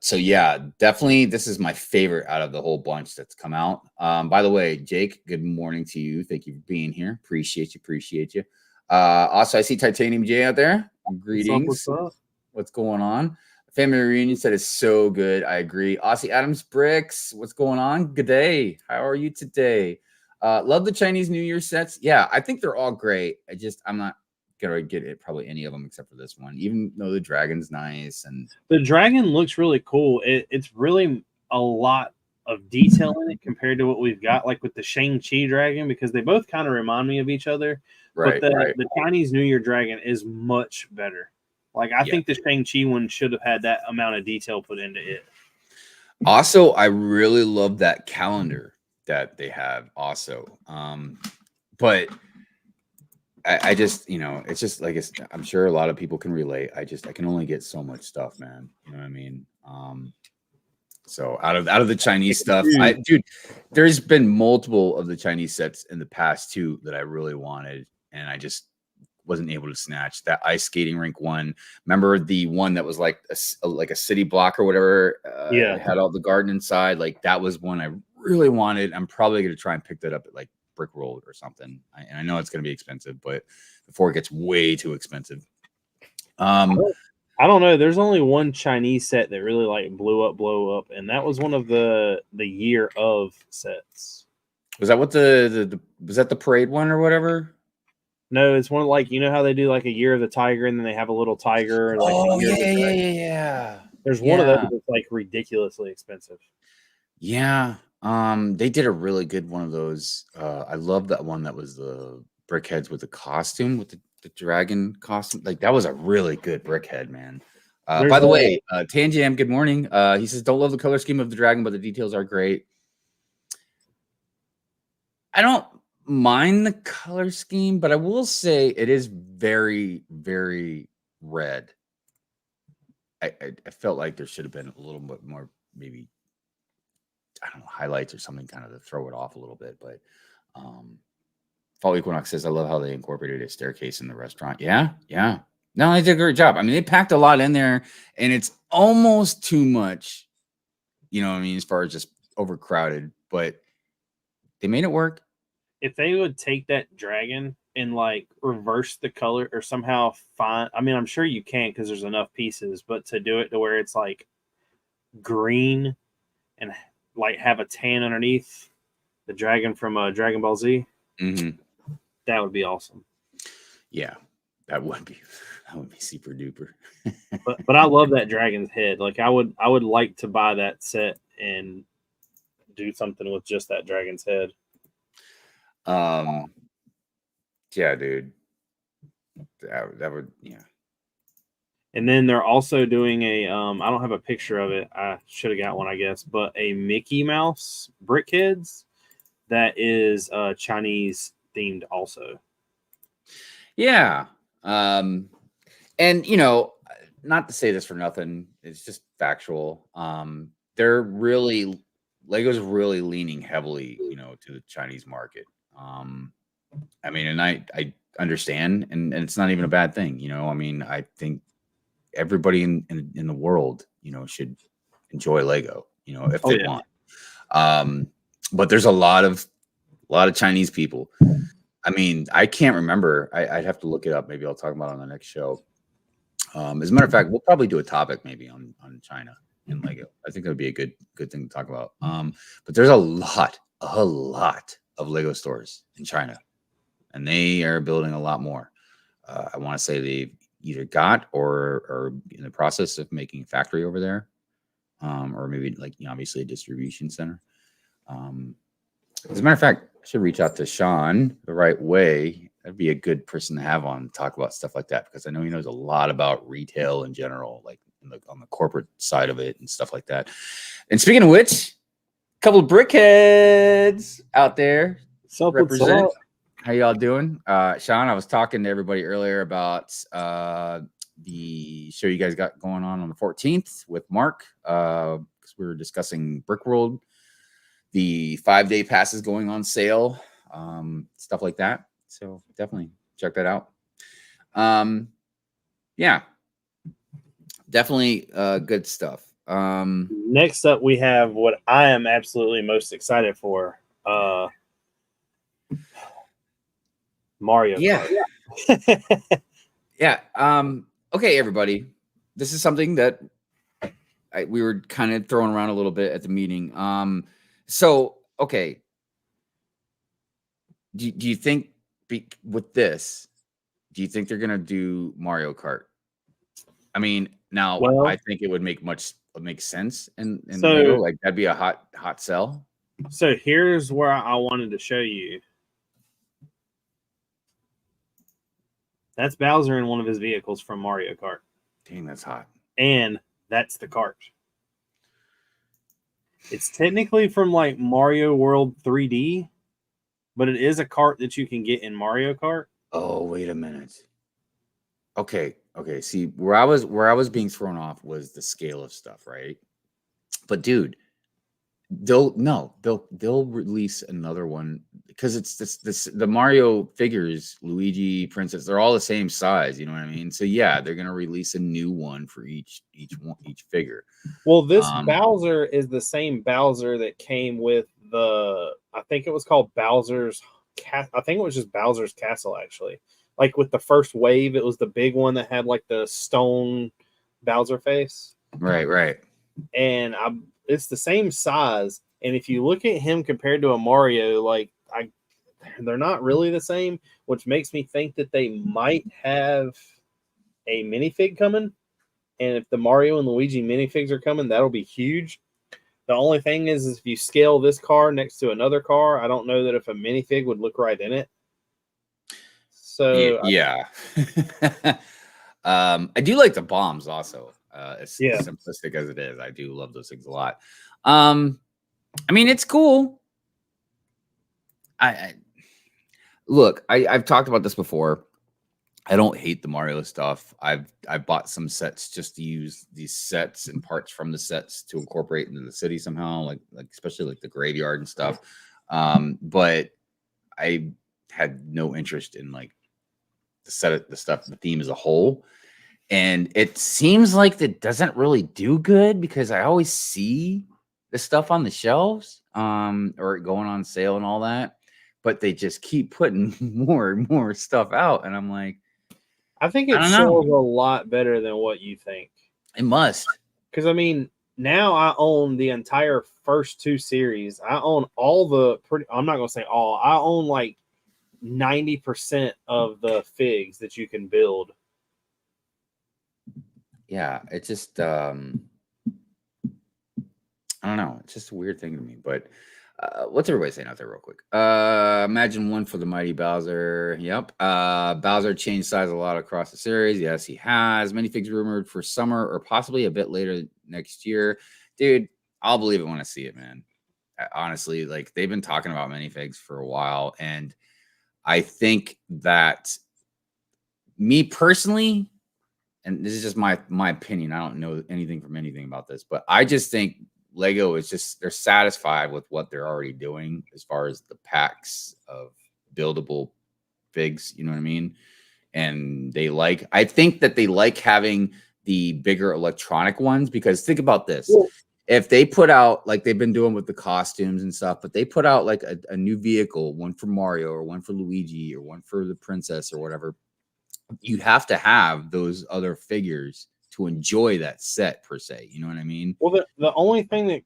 So yeah, definitely this is my favorite out of the whole bunch that's come out. By the way, Jake, good morning to you. Thank you for being here. Appreciate you, appreciate you. Also, I see Titanium J out there.
What's up? What's
Greetings.
up?
What's going on? Family reunion said it's so good. I agree. Aussie Adams Bricks, what's going on? Good day. How are you today? Love the Chinese New Year sets. Yeah, I think they're all great. I'm not gonna get it probably any of them except for this one, even though the dragon's nice and
The dragon looks really cool. It's really a lot of detail in it compared to what we've got, like with the Shang-Chi dragon, because they both kind of remind me of each other. But
right, right.
the Chinese New Year dragon is much better. Like I
Yeah.
think the Shang-Chi one should have had that amount of detail put into it.
Also, I really love that calendar that they have also. But I just, you know, it's just like I'm sure a lot of people can relate. I can only get so much stuff, man. You know what I mean? So out of the Chinese stuff, dude, there's been multiple of the Chinese sets in the past too that I really wanted, and I just wasn't able to snatch. That ice skating rink one. Remember the one that was like a city block or whatever?
Yeah.
It had all the garden inside. Like that was one I really wanted. I'm probably gonna try and pick that up at like Brick Road or something. And I know it's gonna be expensive, but before it gets way too expensive.
I don't know. There's only one Chinese set that really like blow up, and that was one of the year of sets.
Was that what the was that the parade one or whatever?
No, it's one of like, you know how they do like a year of the tiger and then they have a little tiger. Like
Oh
the year
yeah,
of the
yeah,
dragon.
yeah, yeah.
There's one of those that's like ridiculously expensive.
Yeah. They did a really good one of those. I love that one that was the brickheads with the costume with the dragon costume. Like that was a really good brickhead, man. By the way, Tanjam, good morning. He says, don't love the color scheme of the dragon, but the details are great. I don't mind the color scheme, but I will say it is very, very red. I felt like there should have been a little bit more, maybe, I don't know, highlights or something kind of to throw it off a little bit. But Fall Equinox says, I love how they incorporated a staircase in the restaurant. Yeah, yeah. No, they did a great job. I mean, they packed a lot in there, and it's almost too much, you know what I mean, as far as just overcrowded, but they made it work.
If they would take that dragon and like reverse the color or somehow find, I mean, I'm sure you can because there's enough pieces, but to do it to where it's like green and like have a tan underneath the dragon from Dragon Ball Z, that would be awesome.
Yeah, that would be super duper.
but I love that dragon's head. Like I would like to buy that set and do something with just that dragon's head.
Yeah, dude. That would, yeah.
And then they're also doing a I don't have a picture of it. I should have got one, I guess, but a Mickey Mouse Brickheads that is Chinese themed also.
Yeah. And you know, not to say this for nothing, it's just factual. They're really Lego's really leaning heavily, you know, to the Chinese market. I mean, and I understand, and it's not even a bad thing, you know. I mean, I think everybody in the world, you know, should enjoy Lego, you know, if they want. But there's a lot of Chinese people. I mean, I can't remember. I'd have to look it up. Maybe I'll talk about it on the next show. As a matter of fact, we'll probably do a topic maybe on China and Lego. I think that would be a good thing to talk about. But there's a lot of Lego stores in China, and they are building a lot more. I want to say either got or in the process of making a factory over there, or maybe like obviously a distribution center. As a matter of fact, I should reach out to Sean the right way. That'd be a good person to have on to talk about stuff like that, because I know he knows a lot about retail in general, like on the corporate side of it and stuff like that. And speaking of which, a couple of brickheads out there represent. How y'all doing? Sean, I was talking to everybody earlier about the show you guys got going on the 14th with Mark, because we were discussing Brick World. The 5-day passes going on sale, stuff like that. So definitely check that out. Yeah, definitely good stuff.
Next up, we have what I am absolutely most excited for. Mario Kart.
Yeah. Okay, everybody. This is something that we were kind of throwing around a little bit at the meeting. So, okay. Do you think with this, do you think they're going to do Mario Kart? I mean, now I think it would make sense in Lego. Like that'd be a hot sell.
So here's where I wanted to show you. That's Bowser in one of his vehicles from Mario Kart.
Dang, that's hot.
And that's the cart. It's technically from like Mario World 3D, but it is a cart that you can get in Mario Kart.
Oh, wait a minute. Okay. See, where I was being thrown off was the scale of stuff, right? But dude, they'll release another one, because it's the Mario figures, Luigi, Princess, they're all the same size, you know what I mean? So yeah, they're gonna release a new one for each figure.
Well, this Bowser is the same Bowser that came with I think it was called Bowser's I think it was just Bowser's Castle, actually. Like with the first wave, it was the big one that had like the stone Bowser face.
Right.
And it's the same size. And if you look at him compared to a Mario, they're not really the same, which makes me think that they might have a minifig coming. And if the Mario and Luigi minifigs are coming, that'll be huge. The only thing is if you scale this car next to another car, I don't know that if a minifig would look right in it. So
yeah. I do like the bombs also. As simplistic as it is, I do love those things a lot. I mean, it's cool. I've talked about this before. I don't hate the Mario stuff. I bought some sets just to use these sets and parts from the sets to incorporate into the city somehow, like especially like the graveyard and stuff. But I had no interest in like the theme as a whole. And it seems like that doesn't really do good, because I always see the stuff on the shelves, or going on sale and all that, but they just keep putting more and more stuff out. And I'm like,
I think it sells a lot better than what you think.
It must.
Because, I mean, now I own the entire first two series. I own I'm not going to say all. I own like 90% of the figs that you can build.
Yeah, it's just I don't know. It's just a weird thing to me. But what's everybody saying out there real quick? Imagine one for the mighty Bowser. Yep. Bowser changed size a lot across the series. Yes, he has. Minifigs rumored for summer or possibly a bit later next year. Dude, I'll believe it when I see it, man. Honestly, like they've been talking about minifigs for a while, and I think that me personally, and this is just my opinion, I don't know anything from anything about this, but I just think Lego is just, they're satisfied with what they're already doing as far as the packs of buildable figs, you know what I mean? And I think that they like having the bigger electronic ones, because think about this. Well, if they put out, like they've been doing with the costumes and stuff, but they put out like a new vehicle, one for Mario or one for Luigi or one for the princess or whatever, you have to have those other figures to enjoy that set per se. You know what I mean?
Well, the only thing that,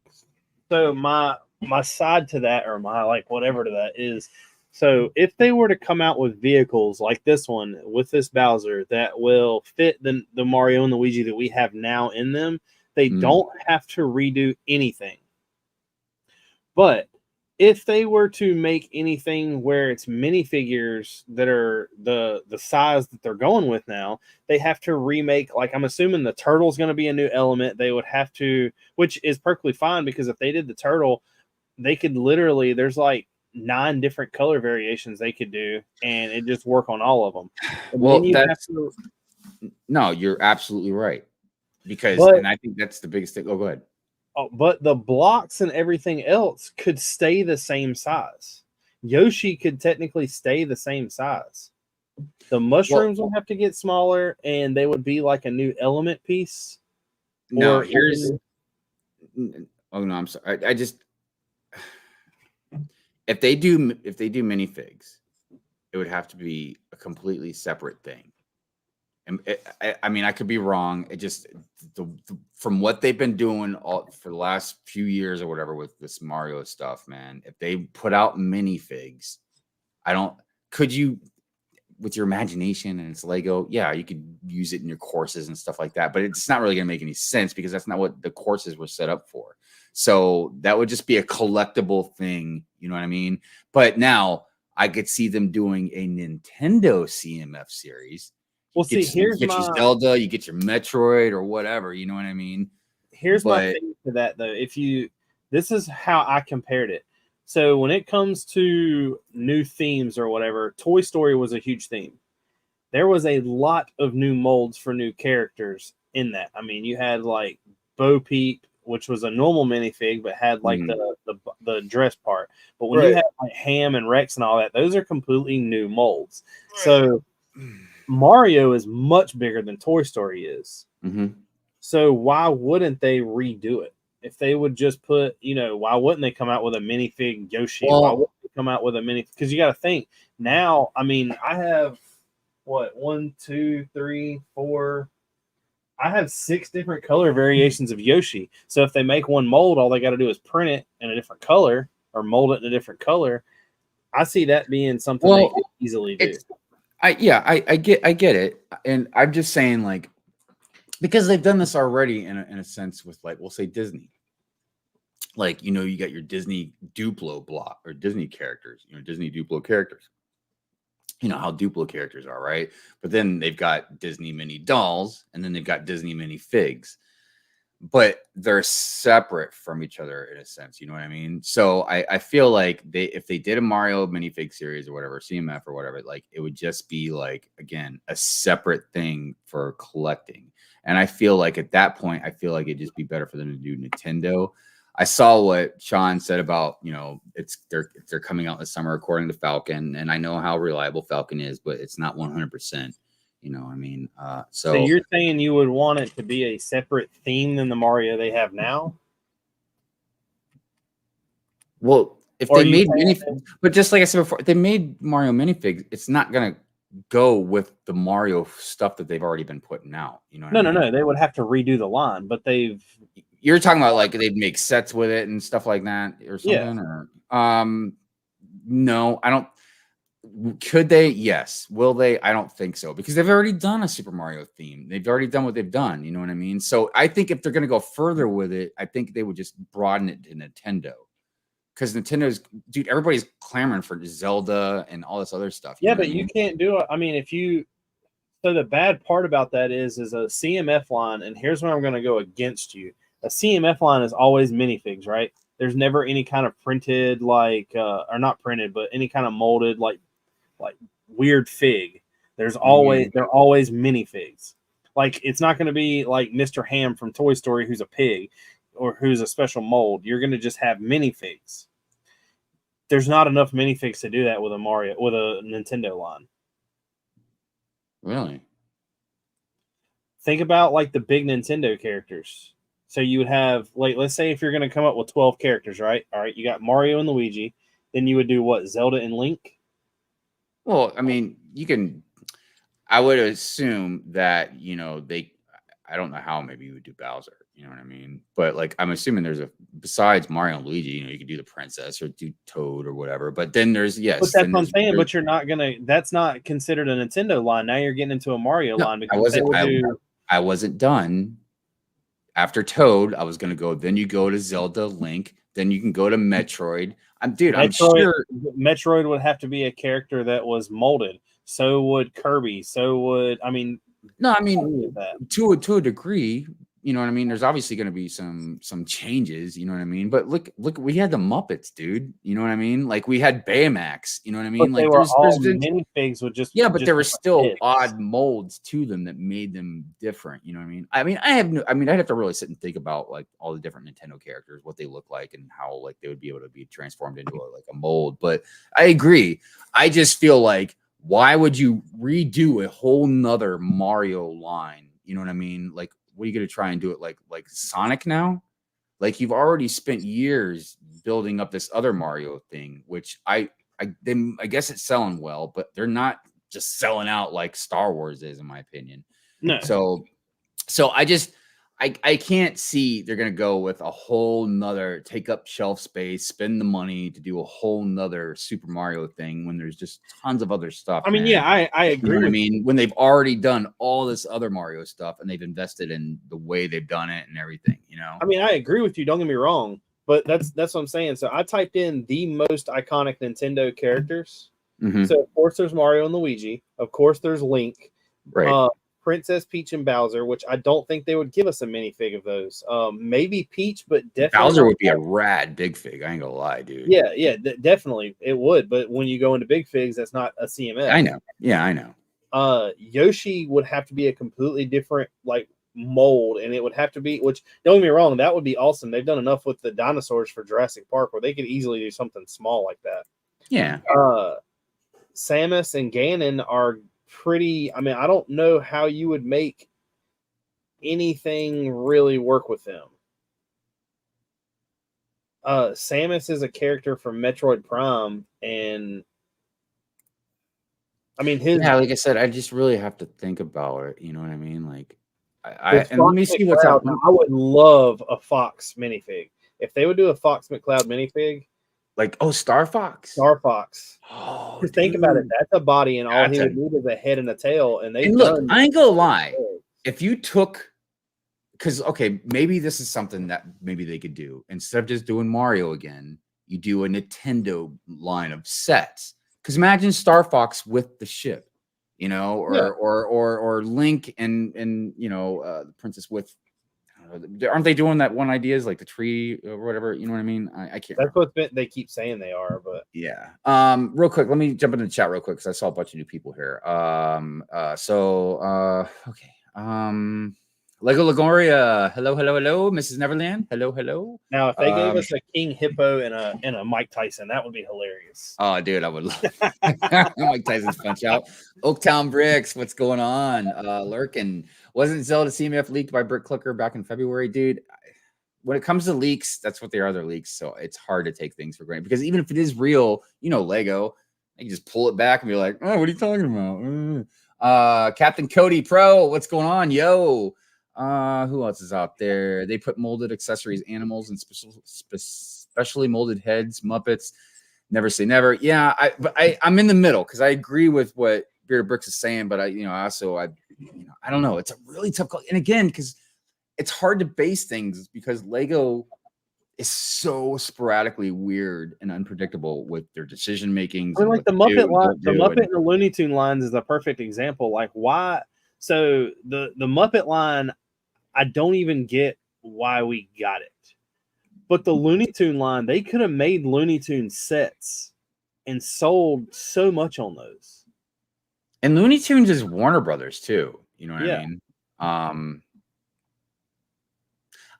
so my side to that, or my like whatever to that is, So if they were to come out with vehicles like this one with this Bowser that will fit the Mario and Luigi that we have now in them, they don't have to redo anything. But if they were to make anything where it's minifigures that are the size that they're going with now, they have to remake. Like I'm assuming the turtle's going to be a new element. They would have to, which is perfectly fine because if they did the turtle, they could literally. There's like 9 different color variations they could do, and it just work on all of them. And
well,
then
that's no, you're absolutely right because, and I think that's the biggest thing. Oh, go ahead.
Oh, but the blocks and everything else could stay the same size. Yoshi could technically stay the same size. The mushrooms would have to get smaller, and they would be like a new element piece.
No, here's. Oh no, I'm sorry. I just if they do minifigs, it would have to be a completely separate thing. And I mean, I could be wrong. It just from what they've been doing all for the last few years or whatever with this Mario stuff, man. If they put out minifigs, could you with your imagination and it's Lego, yeah, you could use it in your courses and stuff like that, but it's not really gonna make any sense because that's not what the courses were set up for. So that would just be a collectible thing, you know what I mean? But now I could see them doing a Nintendo CMF series.
Well, see, here's
your Zelda, you get your Metroid or whatever, you know what I mean?
Here's my thing to that though. This is how I compared it. So when it comes to new themes or whatever, Toy Story was a huge theme. There was a lot of new molds for new characters in that. I mean, you had like Bo Peep, which was a normal minifig, but had like the dress part. But when you have like Ham and Rex and all that, those are completely new molds. Right. So Mario is much bigger than Toy Story is.
Mm-hmm.
So why wouldn't they redo it? If they would just put, why wouldn't they come out with a minifig Yoshi? Why wouldn't they come out with a mini? Because you got to think now. I mean, I have 1, 2, 3, 4. I have 6 different color variations of Yoshi. So if they make one mold, all they got to do is print it in a different color or mold it in a different color. I see that being something they could easily do.
I get it, and I'm just saying like. Because they've done this already in a sense with like, we'll say Disney. Like, you got your Disney Duplo block or Disney characters, Disney Duplo characters. You know how Duplo characters are, right? But then they've got Disney mini dolls and then they've got Disney mini figs. But they're separate from each other in a sense, you know what I mean? So I feel like if they did a Mario minifig series or whatever, CMF or whatever, like it would just be like, again, a separate thing for collecting. And I feel like at that point, it'd just be better for them to do Nintendo. I saw what Sean said about, they're coming out this summer according to Falcon, and I know how reliable Falcon is, but it's not 100%. I mean, so
you're saying you would want it to be a separate theme than the Mario they have now?
Well, if they made minifigs, but just like I said before, if they made Mario minifigs, it's not gonna go with the Mario stuff that they've already been putting out.
No. They would have to redo the line, but
You're talking about like they'd make sets with it and stuff like that or something, or no, I don't. Could they? Yes. Will they? I don't think so because they've already done a Super Mario theme. They've already done what they've done. You know what I mean? So I think if they're going to go further with it, I think they would just broaden it to Nintendo because Nintendo's, dude, everybody's clamoring for Zelda and all this other stuff.
Yeah, but you can't do it. I mean, so the bad part about that is a CMF line, and here's where I'm going to go against you. A CMF line is always minifigs, right? There's never any kind of printed or not printed, but any kind of molded like weird fig. They're always minifigs. Like it's not going to be like Mr. Ham from Toy Story who's a pig or who's a special mold. You're going to just have minifigs. There's not enough minifigs to do that with a Nintendo line.
Really?
Think about like the big Nintendo characters. So you would have like, let's say if you're going to come up with 12 characters, right? All right, you got Mario and Luigi. Then you would do what? Zelda and Link?
Well, I mean, I would assume that, I don't know how maybe you would do Bowser, you know what I mean? But like, I'm assuming there's a besides Mario and Luigi, you could do the princess or do Toad or whatever. But then there's
But that's what I'm saying. But you're not gonna. That's not considered a Nintendo line. Now you're getting into a Mario line because
I wasn't done. After Toad, I was gonna go. Then you go to Zelda, Link. Then you can go to Metroid. I'm sure
Metroid would have to be a character that was molded. So would Kirby. So would
to a degree. You know what I mean? There's obviously going to be some changes. You know what I mean? But look, we had the Muppets, dude. You know what I mean? Like we had Baymax. You know what I mean?
But they were all minifigs with just
but there were still odd molds to them that made them different. You know what I mean? I'd have to really sit and think about like all the different Nintendo characters, what they look like, and how like they would be able to be transformed into a mold. But I agree. I just feel like, why would you redo a whole nother Mario line? You know what I mean? Like, what are you going to try and do it like Sonic now? Like you've already spent years building up this other Mario thing, which I guess it's selling well, but they're not just selling out like Star Wars is, in my opinion.
No.
So I can't see they're going to go with a whole nother take up shelf space, spend the money to do a whole nother Super Mario thing when there's just tons of other stuff.
I mean, I agree.
You know what I mean? When they've already done all this other Mario stuff and they've invested in the way they've done it and everything, you know?
I mean, I agree with you. Don't get me wrong, but that's what I'm saying. So I typed in the most iconic Nintendo characters.
Mm-hmm.
So of course there's Mario and Luigi. Of course there's Link.
Right.
Princess Peach and Bowser, which I don't think they would give us a minifig of those. Maybe Peach, but definitely
Bowser would be a rad big fig. I ain't gonna lie, dude.
Yeah, definitely it would. But when you go into big figs, that's not a CMF.
I know. Yeah, I know.
Yoshi would have to be a completely different like mold, and it would have to be. Which don't get me wrong, that would be awesome. They've done enough with the dinosaurs for Jurassic Park where they could easily do something small like that.
Yeah.
Samus and Ganon are pretty. I mean, I don't know how you would make anything really work with them. Samus is a character from Metroid Prime, and I mean
like I said, I just really have to think about it. You know what I mean? Like, and let me see what's out.
I would love a Fox minifig. If they would do a Fox McCloud minifig,
like Star Fox.
Oh, just think about it. That's a body, and all he would need is a head and a tail. And
look, I ain't gonna lie. If you took, because maybe this is something that maybe they could do instead of just doing Mario again. You do a Nintendo line of sets. Because imagine Star Fox with the ship, you know, or Link and the princess with. Aren't they doing that one idea is like the tree or whatever? You know what I mean? I can't.
That's what they keep saying they are, but
yeah. Real quick, let me jump into the chat real quick because I saw a bunch of new people here. Lego Lagoria, hello, Mrs. Neverland, hello.
Now, if they gave us a King Hippo and a Mike Tyson, that would be hilarious.
Oh, dude, I would love Mike Tyson's punch out. Oaktown Bricks, what's going on? Lurkin, wasn't Zelda CMF leaked by Brick Clicker back in February, dude? When it comes to leaks, that's what they are. They're leaks, so it's hard to take things for granted because even if it is real, Lego, they can just pull it back and be like, "Oh, what are you talking about?" Captain Cody Pro, what's going on, yo? Who else is out there? They put molded accessories, animals, and specially molded heads, Muppets. Never say never. Yeah, I'm in the middle because I agree with what Bearded Brix is saying, but I don't know. It's a really tough call. And again, because it's hard to base things because Lego is so sporadically weird and unpredictable with their decision making.
I mean, like the Muppet line, the Muppet and the Looney Tune lines is a perfect example. Like why? So the Muppet line, I don't even get why we got it. But the Looney Tune line, they could have made Looney Tune sets and sold so much on those.
And Looney Tunes is Warner Brothers too. You know what I mean?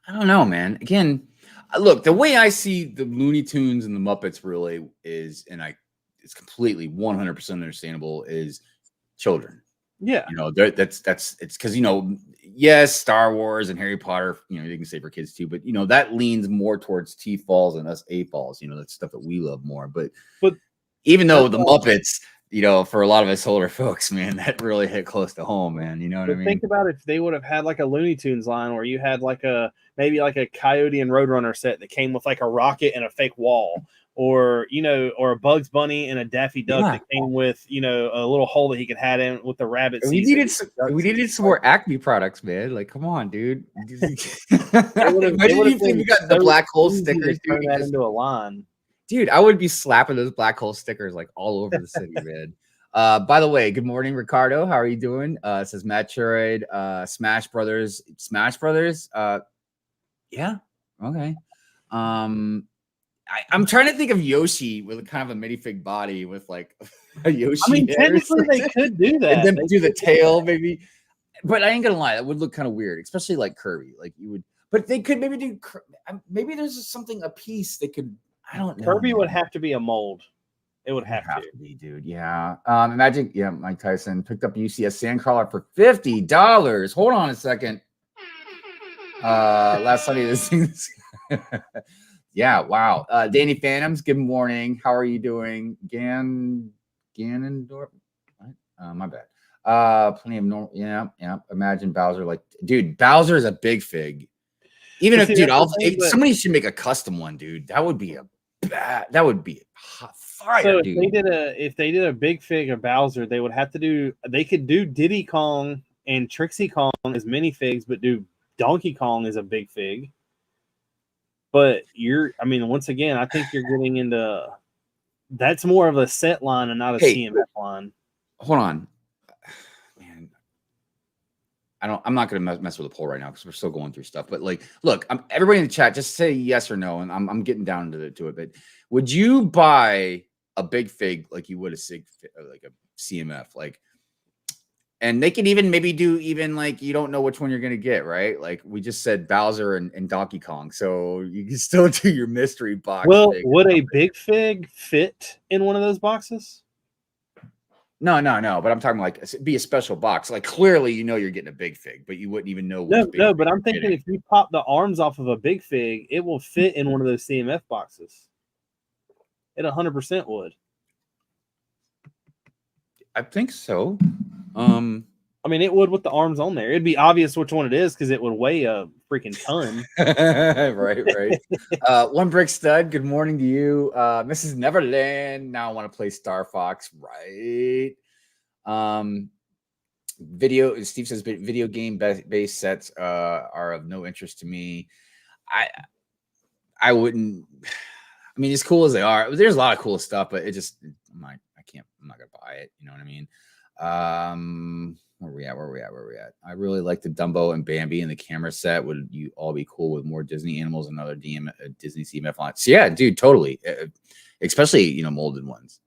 I don't know, man. Again, look, the way I see the Looney Tunes and the Muppets really is, and it's completely 100% understandable, is children.
Yeah,
it's because yes, Star Wars and Harry Potter, you can say for kids too, but that leans more towards T-falls and us A-falls. That's stuff that we love more. But even though the Muppets, for a lot of us older folks, man, that really hit close to home, man. You know what I mean?
Think about if they would have had like a Looney Tunes line where you had like a maybe like a Coyote and Roadrunner set that came with like a rocket and a fake wall, or or a Bugs Bunny and a Daffy Duck that came with a little hole that he could have in with the rabbit.
We needed some more Acme products, man. Like, come on, dude. Imagine if we got the black hole stickers,
turn that into a line.
Dude, I would be slapping those black hole stickers like all over the city, man. By the way, good morning, Ricardo. How are you doing? It says Metroid, Smash Brothers. Yeah, okay. I'm trying to think of Yoshi with kind of a minifig body with like a Yoshi.
I mean, technically they could do that.
And then do the tail, maybe. But I ain't gonna lie, that would look kind of weird, especially like Kirby. Like you would, but they could maybe do. Maybe there's something a piece they could. I don't know.
Kirby would have to be a mold. It would have to
be, dude. Yeah. Imagine, Mike Tyson picked up UCS Sandcrawler for $50. Hold on a second. Last Sunday, this thing's. Yeah, wow. Danny Phantoms, good morning. How are you doing? Ganondorf? My bad. Plenty of normal. Yeah. Imagine Bowser like, dude, Bowser is a big fig. Even if, dude, somebody should make a custom one, dude. That would be that would be hot fire.
So
dude.
if they did a big fig of Bowser, they could do Diddy Kong and Trixie Kong as minifigs, but do Donkey Kong as a big fig. But once again, I think you're getting into that's more of a set line and not a CMF line.
Hold on, man. I'm not gonna mess with the poll right now because we're still going through stuff. But like, look, everybody in the chat, just say yes or no, and I'm getting down to it. But would you buy a big fig like you would a CMF? Like, and they can even maybe do like you don't know which one you're gonna get, right? Like we just said Bowser and Donkey Kong, so you can still do your mystery box.
Well, would a big fig fit in one of those boxes?
No. But I'm talking like be a special box. Like clearly, you're getting a big fig, but you wouldn't even know.
No. But I'm thinking if you pop the arms off of a big fig, it will fit in one of those CMF boxes. It 100% would.
I think so.
It would with the arms on there. It'd be obvious which one it is because it would weigh a freaking ton.
right. One Brick Stud, good morning to you. Mrs. Neverland, now I want to play Star Fox, right? Steve says video game based sets are of no interest to me. I wouldn't. As cool as they are, there's a lot of cool stuff, but it just I'm not gonna buy it. You know what I mean? Where we at? I really like the Dumbo and Bambi and the camera set. Would you all be cool with more Disney animals and other Disney CMF lines? So yeah, dude, totally. Especially molded ones.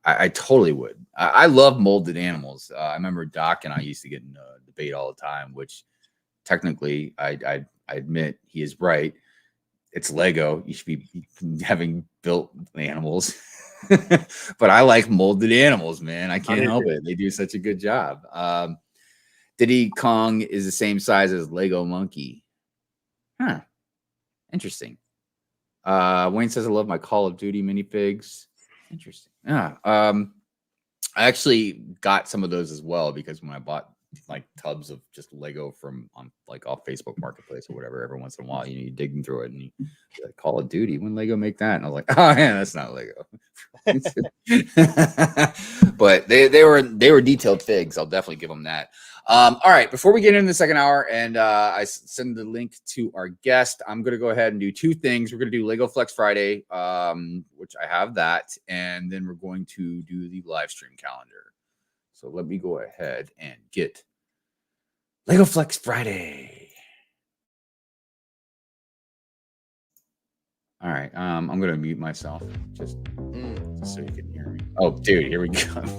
I totally would. I love molded animals. I remember Doc and I used to get in a debate all the time, which technically I admit he is right. It's Lego. You should be having built animals. But I like molded animals, man. I can't help it. They do such a good job. Diddy Kong is the same size as Lego Monkey. Huh. Interesting. Wayne says, I love my Call of Duty minifigs. Interesting. Yeah. I actually got some of those as well because when I bought like tubs of just Lego from off Facebook Marketplace or whatever, every once in a while, you're digging through it and you like, Call of Duty, when Lego make that? And I was like, oh yeah, that's not Lego. But they were detailed figs. I'll definitely give them that. All right, before we get into the second hour and I send the link to our guest, I'm going to go ahead and do two things. We're going to do Lego Flex Friday, which I have that, and then we're going to do the live stream calendar. So let me go ahead and get Lego Flex Friday. All right, I'm going to mute myself just so you can hear me. Oh, dude, here we go.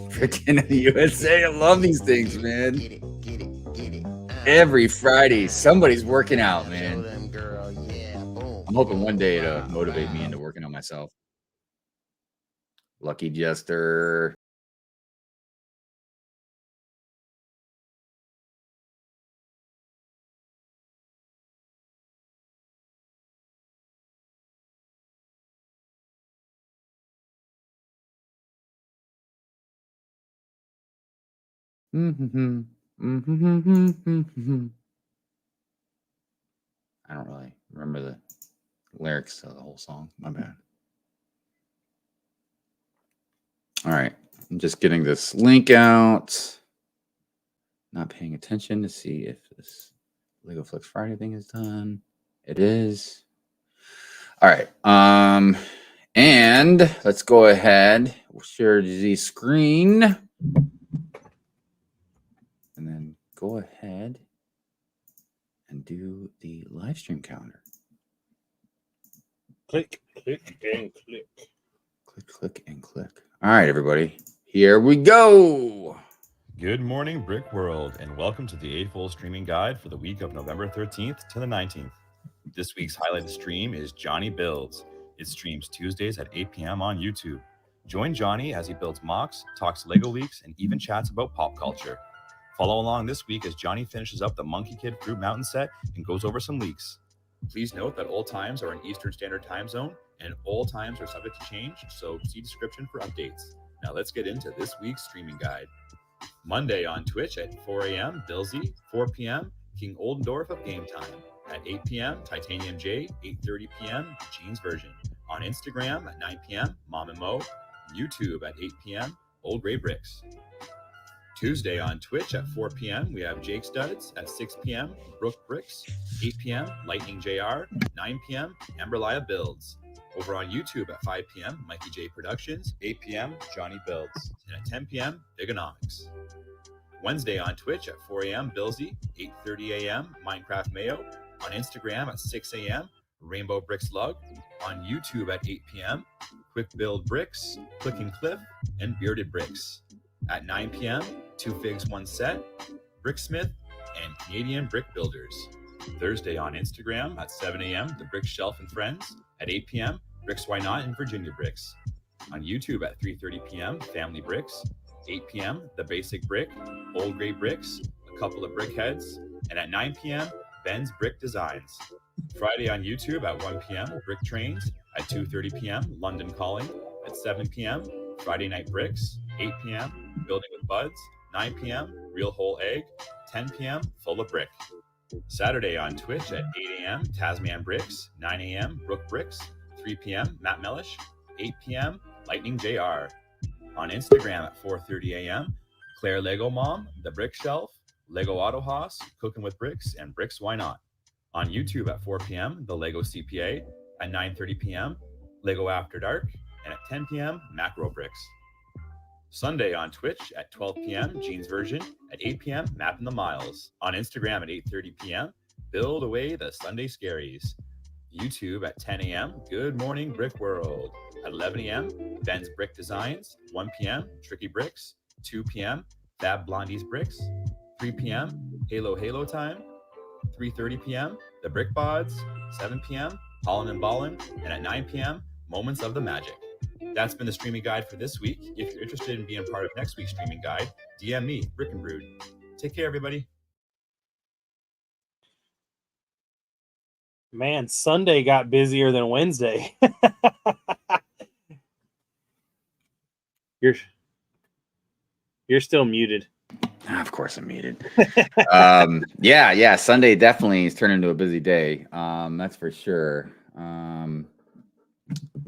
Freaking the USA. I love these things, man. Get it. Every Friday, somebody's working out, man. I'm hoping one day to motivate me into working on myself. Lucky Jester. I don't really remember the lyrics of the whole song. My bad. All right. I'm just getting this link out. Not paying attention to see if this Lego Flex Friday thing is done. It is. All right. And let's go ahead. We'll share the screen. And then go ahead and do the live stream calendar.
Click, click, and click.
Click, click, and click. All right, everybody. Here we go.
Good morning, Brick World, and welcome to the Eightfold Streaming Guide for the week of November 13th to the 19th. This week's highlighted stream is Johnny Builds. It streams Tuesdays at 8 p.m. on YouTube. Join Johnny as he builds mocks, talks Lego leaks, and even chats about pop culture. Follow along this week as Johnny finishes up the Monkey Kid Fruit Mountain set and goes over some leaks. Please note that all times are in Eastern Standard Time Zone, and all times are subject to change, so see description for updates. Now let's get into this week's streaming guide. Monday on Twitch at 4 a.m., Billsy, 4 p.m., King Oldendorf of Game Time. At 8 p.m., Titanium J, 8:30 p.m., Gene's Version. On Instagram at 9 p.m., Mom and Mo. YouTube at 8 p.m., Old Gray Bricks. Tuesday on Twitch at 4 p.m., we have Jake Studs. At 6 p.m., Brooke Bricks. 8 p.m., Lightning JR. 9 p.m., Amberlia Builds. Over on YouTube at 5 p.m., Mikey J Productions. 8 p.m., Johnny Builds. And at 10 p.m., Bigonomics. Wednesday on Twitch at 4 a.m., Billsy. 8:30 a.m., Minecraft Mayo. On Instagram at 6 a.m., Rainbow Bricks Lug. On YouTube at 8 p.m., Quick Build Bricks, Clicking Cliff, and Bearded Brix. At 9 p.m., Two Figs One Set, Bricksmith, and Canadian Brick Builders. Thursday on Instagram at 7 a.m., The Brick Shelf and Friends. At 8 p.m., Bricks Why Not and Virginia Bricks. On YouTube at 3:30 p.m., Family Bricks. 8 p.m., The Basic Brick, Old Gray Bricks, a couple of Brickheads. And at 9 p.m., Ben's Brick Designs. Friday on YouTube at 1 p.m., Brick Trains. At 2:30 p.m., London Calling. At 7 p.m., Friday Night Bricks. 8 p.m., Building with Buds. 9 p.m., Real Whole Egg. 10 p.m., Full of Brick. Saturday on Twitch at 8 a.m., Tasman Bricks. 9 a.m., Brook Bricks. 3 p.m., Matt Mellish. 8 p.m., Lightning JR. On Instagram at 4:30 a.m., Claire Lego Mom, The Brick Shelf, Lego Auto Hoss, Cooking with Bricks, and Bricks Why Not. On YouTube at 4 p.m., The Lego CPA. At 9:30 p.m., Lego After Dark. And at 10 p.m., Macro Bricks. Sunday on Twitch at 12 p.m., Gene's Version. At 8 p.m., Mapping the Miles. On Instagram at 8:30 p.m., Build Away the Sunday Scaries. YouTube at 10 a.m., Good Morning Brick World. At 11 a.m., Ben's Brick Designs. 1 p.m., Tricky Bricks. 2 p.m., Fab Blondie's Bricks. 3 p.m., Halo Time. 3:30 p.m., The Brick Bods. 7 p.m., Hollin' and Ballin'. And at 9 p.m., Moments of the Magic. That's been the streaming guide for this week. If you're interested in being part of next week's streaming guide, DM me, Brick and Brood. Take care, everybody.
Man, Sunday got busier than Wednesday. You're still muted.
Of course I'm muted. Yeah. Sunday definitely is turning into a busy day. That's for sure.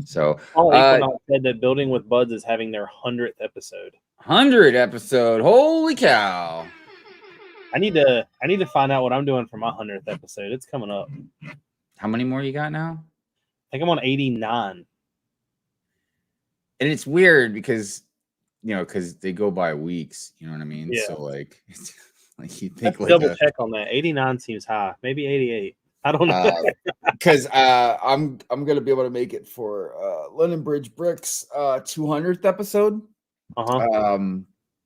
So
Equinox said that Building with Buds is having their 100th episode.
100 episode. Holy cow.
I need to find out what I'm doing for my 100th episode. It's coming up.
How many more you got now?
I think I'm on 89.
And it's weird because they go by weeks, you know what I mean?
Yeah.
So like you think like
double check on that. 89 seems high. Maybe 88. I don't know.
Because I'm gonna be able to make it for London Bridge Bricks 200th episode.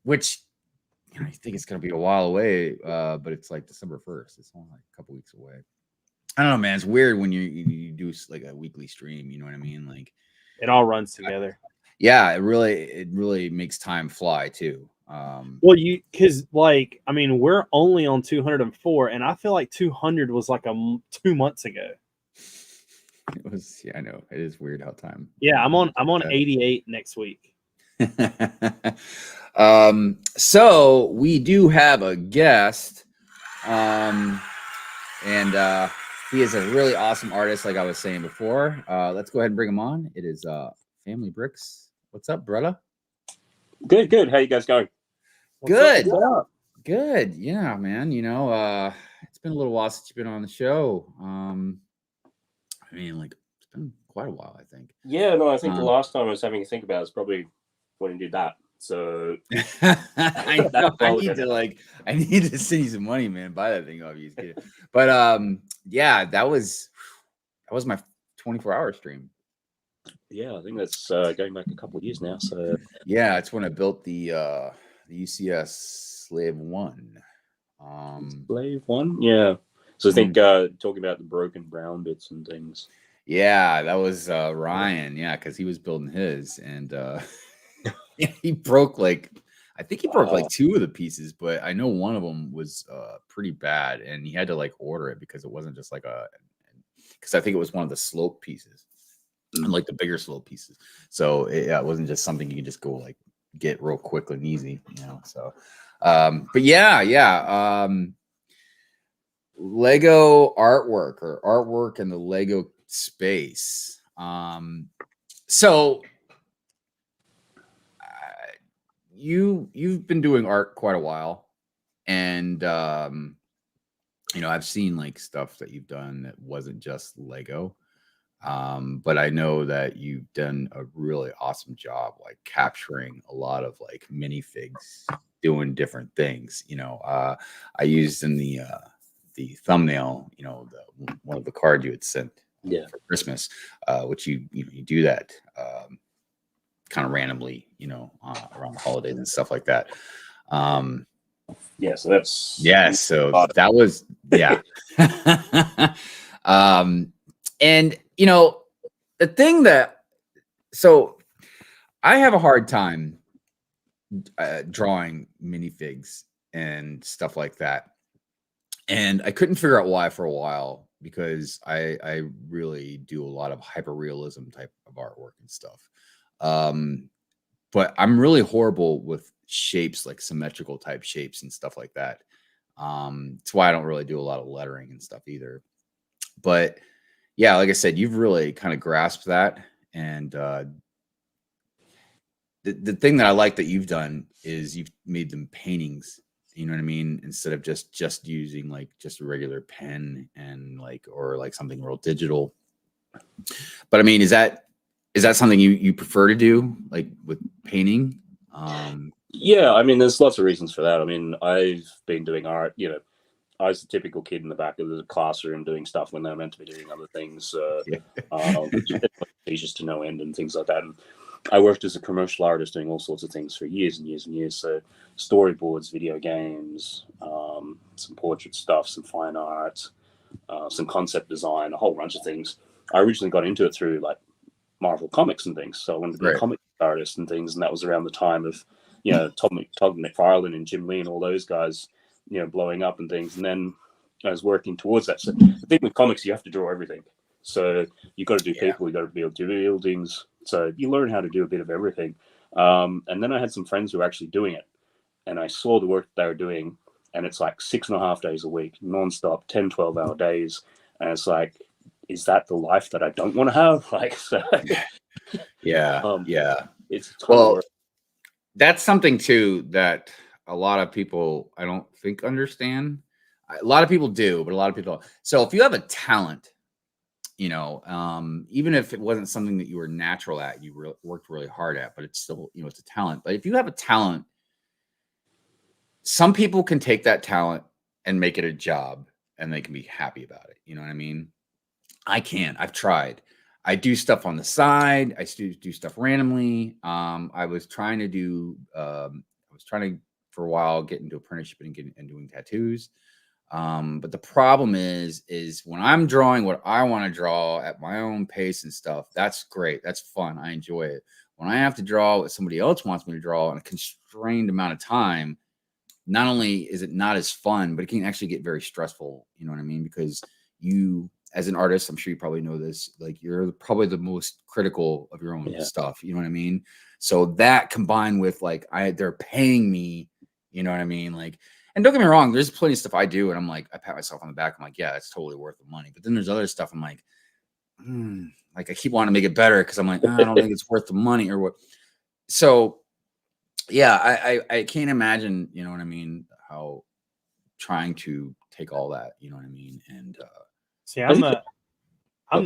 Which I think it's gonna be a while away, but it's like December 1st. It's only like a couple weeks away. I don't know, man. It's weird when you do like a weekly stream. You know what I mean? Like
it all runs together.
Yeah, it really makes time fly too.
Well, because we're only on 204, and I feel like 200 was like 2 months ago.
It was, I know it is weird how time.
Yeah, I'm on 88 next week.
So we do have a guest, and He is a really awesome artist, like I was saying before. Let's go ahead and bring him on. It is Family Brix. What's up, brother?
Good. How you guys going?
Good.
What's up?
Good. Yeah, man. It's been a little while since you've been on the show. I mean, like, it's been quite a while, I think.
Yeah, no, I think the last time I was having to think about it is probably when you did that. So
I know. I need to send you some money, man. Buy that thing off you. But yeah, that was my 24-hour stream.
Yeah, I think that's going back a couple of years now. So
yeah, it's when I built the UCS Slave 1.
Slave 1, yeah. So I think talking about the broken brown bits and things.
Yeah, that was Ryan. Yeah, because he was building his, and he broke I think he broke like 2 of the pieces, but I know one of them was pretty bad, and he had to like order it because it wasn't just like because I think it was one of the slope pieces, like the bigger slope pieces. So it wasn't just something you could just go like get real quick and easy, So, but yeah. Lego artwork in the Lego space. So you've been doing art quite a while, and I've seen like stuff that you've done that wasn't just Lego, but I know that you've done a really awesome job like capturing a lot of like minifigs doing different things. I used in the thumbnail, one of the cards you had sent for Christmas, which you do that kind of randomly, around the holidays and stuff like that.
Yeah, so that's
so that was and the thing so I have a hard time drawing minifigs and stuff like that. And I couldn't figure out why for a while, because I really do a lot of hyperrealism type of artwork and stuff. But I'm really horrible with shapes, like symmetrical type shapes and stuff like that. That's why I don't really do a lot of lettering and stuff either. But yeah, like I said, you've really kind of grasped that. And the thing that I like that you've done is you've made them paintings. You know what I mean? Instead of just using like just a regular pen and or something real digital. But I mean, is that something you prefer to do, like with painting?
Yeah, I mean, there's lots of reasons for that. I mean, I've been doing art. I was the typical kid in the back of the classroom doing stuff when they're meant to be doing other things, teachers to no end and things like that. And I worked as a commercial artist doing all sorts of things for years and years and years. So storyboards, video games, some portrait stuff, some fine art, some concept design, a whole bunch of things. I originally got into it through like Marvel comics and things. So I wanted to be a comic artist and things. And that was around the time of, Todd McFarlane and Jim Lee and all those guys, blowing up and things. And then I was working towards that. So I think with comics, you have to draw everything. So you got to do people, you got to be able to do buildings. So you learn how to do a bit of everything. And then I had some friends who were actually doing it, and I saw the work they were doing, and it's like 6.5 days a week, nonstop, 10, 12-hour days. And it's like, is that the life that I don't want to have? Like, so it's
that's something too that a lot of people I don't think understand. A lot of people do, but a lot of people don't. So if you have a talent, even if it wasn't something that you were natural at, you worked really hard at, but it's still, it's a talent. But if you have a talent, some people can take that talent and make it a job, and they can be happy about it. You know what I mean? I can't. I've tried. I do stuff on the side. I do stuff randomly. I was trying to for a while get into apprenticeship and doing tattoos. But the problem is when I'm drawing what I want to draw at my own pace and stuff, that's great. That's fun. I enjoy it. When I have to draw what somebody else wants me to draw in a constrained amount of time, not only is it not as fun, but it can actually get very stressful. You know what I mean? Because you, as an artist, I'm sure you probably know this, like you're probably the most critical of your own stuff. You know what I mean? So that combined with they're paying me, you know what I mean? Like, And don't get me wrong, there's plenty of stuff I do, and I'm like, I pat myself on the back. I'm like, yeah, it's totally worth the money. But then there's other stuff I'm like, like I keep wanting to make it better because I'm like, I don't think it's worth the money or what. So yeah, I can't imagine, you know what I mean, how trying to take all that, you know what I mean, and
see, I'm the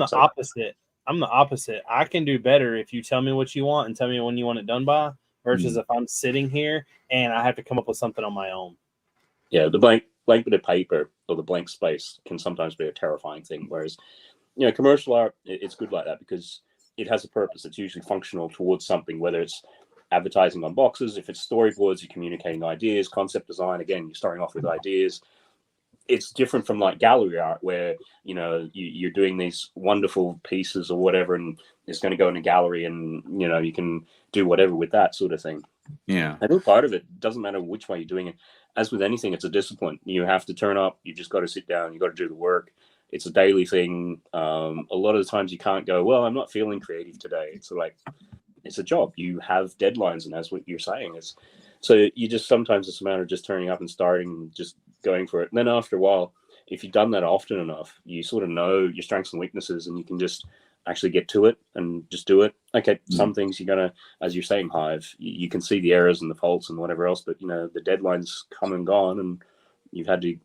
sorry.
opposite. I'm the opposite. I can do better if you tell me what you want and tell me when you want it done by, versus if I'm sitting here and I have to come up with something on my own.
Yeah, the blank bit of paper or the blank space can sometimes be a terrifying thing. Whereas, you know, commercial art, it's good like that because it has a purpose. It's usually functional towards something, whether it's advertising on boxes, if it's storyboards, you're communicating ideas, concept design, again, you're starting off with ideas. It's different from like gallery art where, you know, you're doing these wonderful pieces or whatever, and it's going to go in a gallery and, you know, you can do whatever with that sort of thing.
yeah.
I think part of it doesn't matter which way you're doing it. As with anything, it's a discipline. You have to turn up. You just got to sit down. You got to do the work. It's a daily thing. A lot of the times you can't go, well, I'm not feeling creative today. It's like, it's a job. You have deadlines, and that's what you're saying. Is so you just sometimes it's a matter of just turning up and starting, and just going for it. And then after a while, if you've done that often enough, you sort of know your strengths and weaknesses, and you can just actually get to it and just do it. Okay, some things you're gonna, as you're saying, Hive, you can see the errors and the faults and whatever else, but you know the deadline's come and gone, and you've had to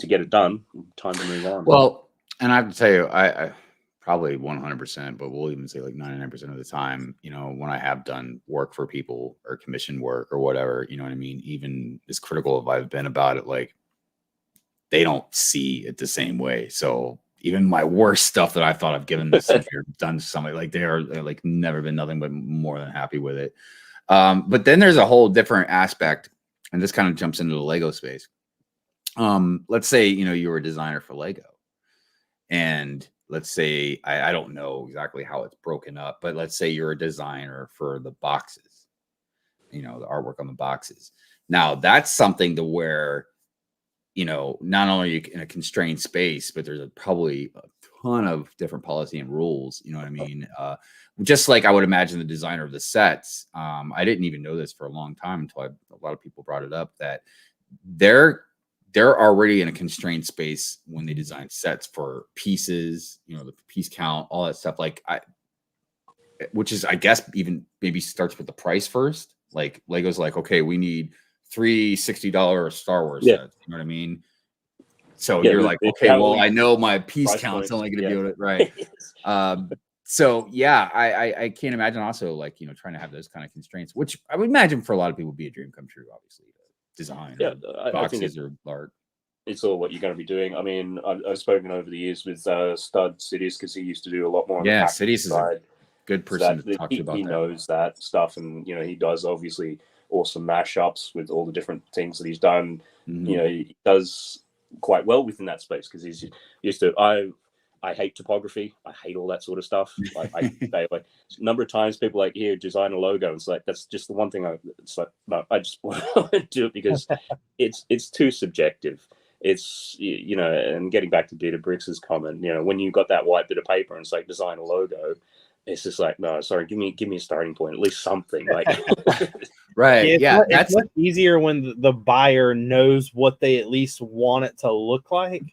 get it done. Time to move on.
Well, and I have to tell you, I probably 100%, but we'll even say like 99% of the time, you know, when I have done work for people or commission work or whatever, you know what I mean? Even as critical as I've been about it, like they don't see it the same way. So even my worst stuff that I thought I've given this or done to somebody, like they're like never been nothing but more than happy with it. But then there's a whole different aspect, and this kind of jumps into the Lego space. Let's say, you know, you were a designer for Lego, and let's say, I don't know exactly how it's broken up, but let's say you're a designer for the boxes, you know, the artwork on the boxes. Now that's something to where, you know, not only are you in a constrained space, but there's probably a ton of different policy and rules, you know what I mean? Just like I would imagine the designer of the sets. I didn't even know this for a long time until a lot of people brought it up, that they're already in a constrained space when they design sets for pieces, you know, the piece count, all that stuff. Like which is, I guess, even maybe starts with the price first. Like Lego's like, okay, we need $3 $60 Star Wars sets. You know what I mean? So you're like, okay, well, I know my piece count's only going to be able to, right? So yeah, I can't imagine also like, you know, trying to have those kind of constraints, which I would imagine for a lot of people would be a dream come true, obviously. Design, boxes or art.
It's all what you're going to be doing. I mean, I've spoken over the years with Stud Cities because he used to do a lot more.
Yeah, Cities is a good person to talk to about that.
He knows that stuff, and you know, he does obviously awesome mashups with all the different things that he's done. You know, he does quite well within that space because he's used to. I hate typography. I hate all that sort of stuff. Like a number of times people like, here, design a logo. It's like, that's just the one thing it's like, no, I just want to do it because it's too subjective. It's, you know, and getting back to Bearded Brix's comment, you know, when you got that white bit of paper and it's like design a logo, it's just like, no, sorry, give me a starting point, at least something. Like
right.
It's much easier when the buyer knows what they at least want it to look like.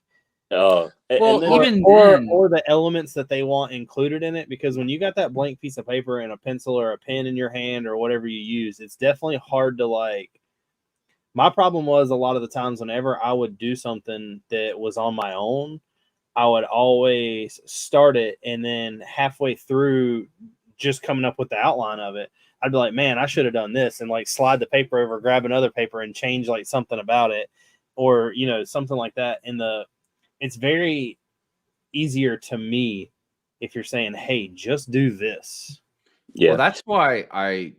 Well,
or the elements that they want included in it, because when you got that blank piece of paper and a pencil or a pen in your hand or whatever you use, it's definitely hard to like. My problem was a lot of the times whenever I would do something that was on my own, I would always start it and then halfway through just coming up with the outline of it, I'd be like, man, I should have done this, and like slide the paper over, grab another paper and change like something about it, or, you know, something like that. It's very easier to me if you're saying, hey, just do this.
Yeah. Well, that's why I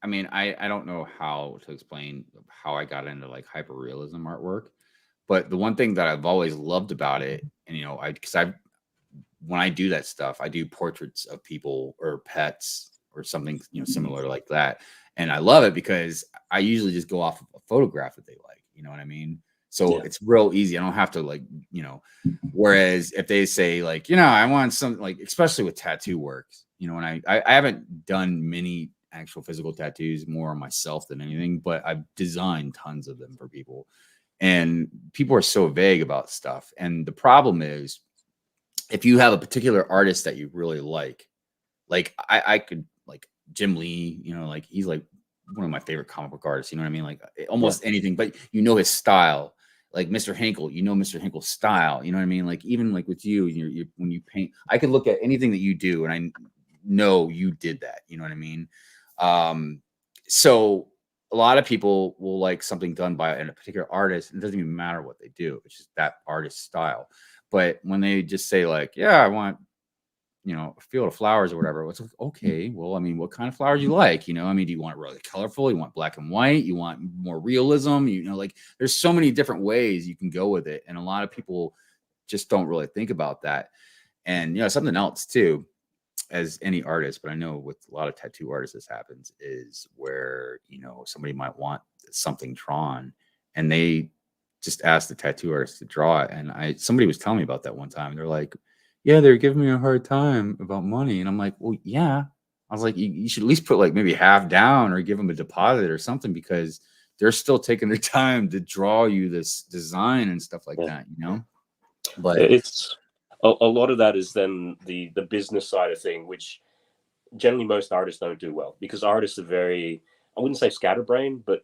mean, I don't know how to explain how I got into like hyperrealism artwork, but the one thing that I've always loved about it, and you know, when I do that stuff, I do portraits of people or pets or something, you know, similar like that. And I love it because I usually just go off of a photograph that they like, you know what I mean? So it's real easy. I don't have to like, you know, whereas if they say like, you know, I want something like, especially with tattoo works, you know, and I haven't done many actual physical tattoos, more on myself than anything, but I've designed tons of them for people. And people are so vague about stuff. And the problem is, if you have a particular artist that you really like I could like Jim Lee, you know, like he's like one of my favorite comic book artists, you know what I mean? Like almost anything, but you know his style. Like Mr. Hinkle, you know Mr. Hinkle's style, you know what I mean? Like even like with you, when you paint, I could look at anything that you do and I know you did that, you know what I mean? So a lot of people will like something done by a particular artist, and it doesn't even matter what they do, it's just that artist's style. But when they just say like, yeah, I want, you know, a field of flowers or whatever, it's like, okay, well, I mean, what kind of flowers you like, you know? I mean, do you want it really colorful? You want black and white? You want more realism? You know, like there's so many different ways you can go with it. And a lot of people just don't really think about that. And, you know, something else too, as any artist, but I know with a lot of tattoo artists, this happens, is where, you know, somebody might want something drawn and they just ask the tattoo artist to draw it. And somebody was telling me about that one time. They're like, yeah, they're giving me a hard time about money. And I'm like, well, yeah. I was like, you should at least put like maybe half down or give them a deposit or something, because they're still taking their time to draw you this design and stuff like that, you know? But
it's a lot of that is then the business side of thing, which generally most artists don't do well, because artists are very, I wouldn't say scatterbrained, but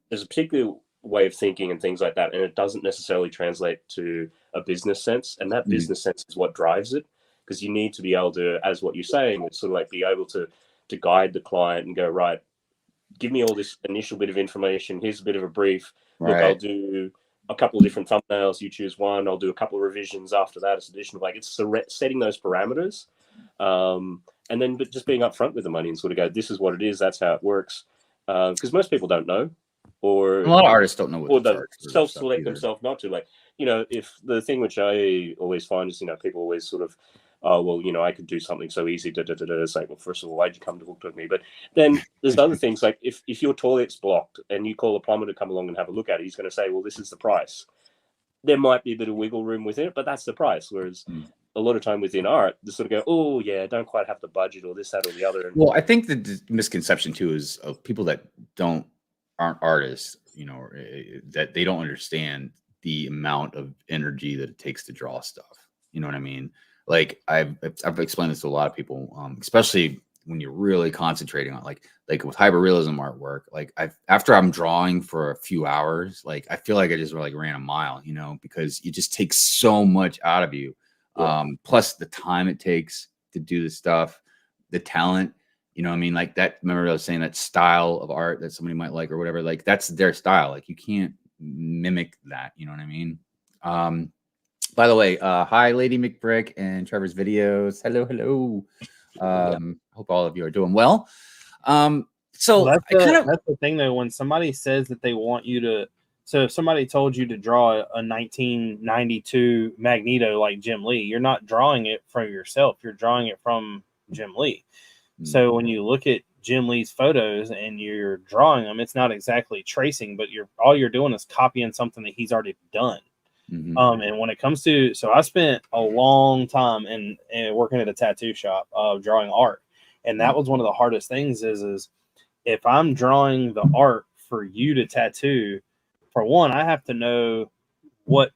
there's a particular way of thinking and things like that, and it doesn't necessarily translate to a business sense, and that business sense is what drives it, because you need to be able to, as what you're saying, it's sort of like be able to guide the client and go, right, give me all this initial bit of information, here's a bit of a brief, look, I'll do a couple of different thumbnails, you choose one, I'll do a couple of revisions after that as additional, like it's setting those parameters, and then just being upfront with the money and sort of go, this is what it is, that's how it works, because most people don't know, or
a lot of artists don't know what,
or they self-select themselves not to. Like, you know, if the thing which I always find is, you know, people always sort of, oh, well, you know, I could do something so easy. It's like, well, first of all, why'd you come to look at me? But then there's other things, like if your toilet's blocked and you call a plumber to come along and have a look at it, he's going to say, well, this is the price. There might be a bit of wiggle room within it, but that's the price. Whereas a lot of time within art, they sort of go, oh, yeah, don't quite have the budget or this, that, or the other.
Well, I think the misconception, too, is of people that aren't artists, you know, that they don't understand the amount of energy that it takes to draw stuff. You know what I mean? Like I've explained this to a lot of people, especially when you're really concentrating on like with hyperrealism artwork. Like after I'm drawing for a few hours, like I feel like I just like ran a mile, you know, because it just takes so much out of you. Plus the time it takes to do the stuff, the talent. You know what I mean? Like that, remember I was saying that style of art that somebody might like or whatever, like that's their style. Like you can't mimic that. You know what I mean? By the way, hi, Lady McBrick and Trevor's videos. Hello, hello. Hope all of you are doing well. So
that's the thing though, when somebody says that they want you to, so if somebody told you to draw a 1992 Magneto like Jim Lee, you're not drawing it from yourself. You're drawing it from Jim Lee. So when you look at Jim Lee's photos and you're drawing them, it's not exactly tracing, but all you're doing is copying something that he's already done. And when it comes to, so I spent a long time in working at a tattoo shop drawing art, and that was one of the hardest things is if I'm drawing the art for you to tattoo, for one, I have to know what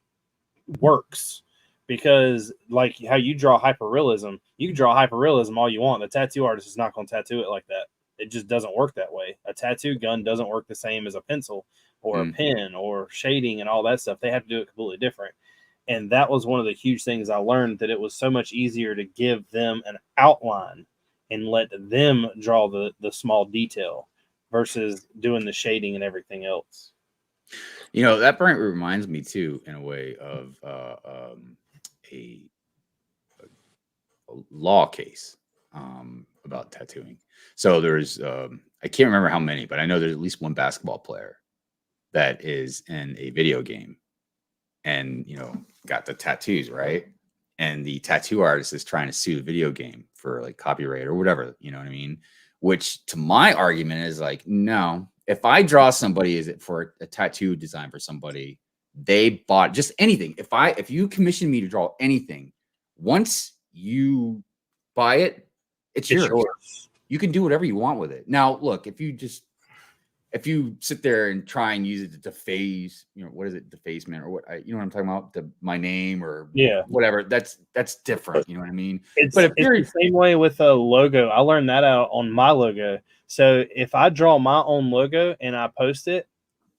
works. Because like how you draw hyperrealism, you can draw hyperrealism all you want. The tattoo artist is not going to tattoo it like that. It just doesn't work that way. A tattoo gun doesn't work the same as a pencil or a pen or shading and all that stuff. They have to do it completely different. And that was one of the huge things I learned, that it was so much easier to give them an outline and let them draw the small detail versus doing the shading and everything else.
You know, that reminds me too, in a way, of a law case about tattooing. So there's I can't remember how many, but I know there's at least one basketball player that is in a video game and, you know, got the tattoos, right? And the tattoo artist is trying to sue the video game for like copyright or whatever, you know what I mean? Which to my argument is like, no, if I draw somebody, is it for a tattoo design for somebody, they bought just anything. If you commission me to draw anything, once you buy it, it's yours. You can do whatever you want with it. Now, look, if you just if you sit there and try and use it to deface, what is it, defacement or what? You know what I'm talking about? My name or whatever. That's different. You know what I mean?
It's
But if you're
the same way with a logo. I learned that out on my logo. So if I draw my own logo and I post it,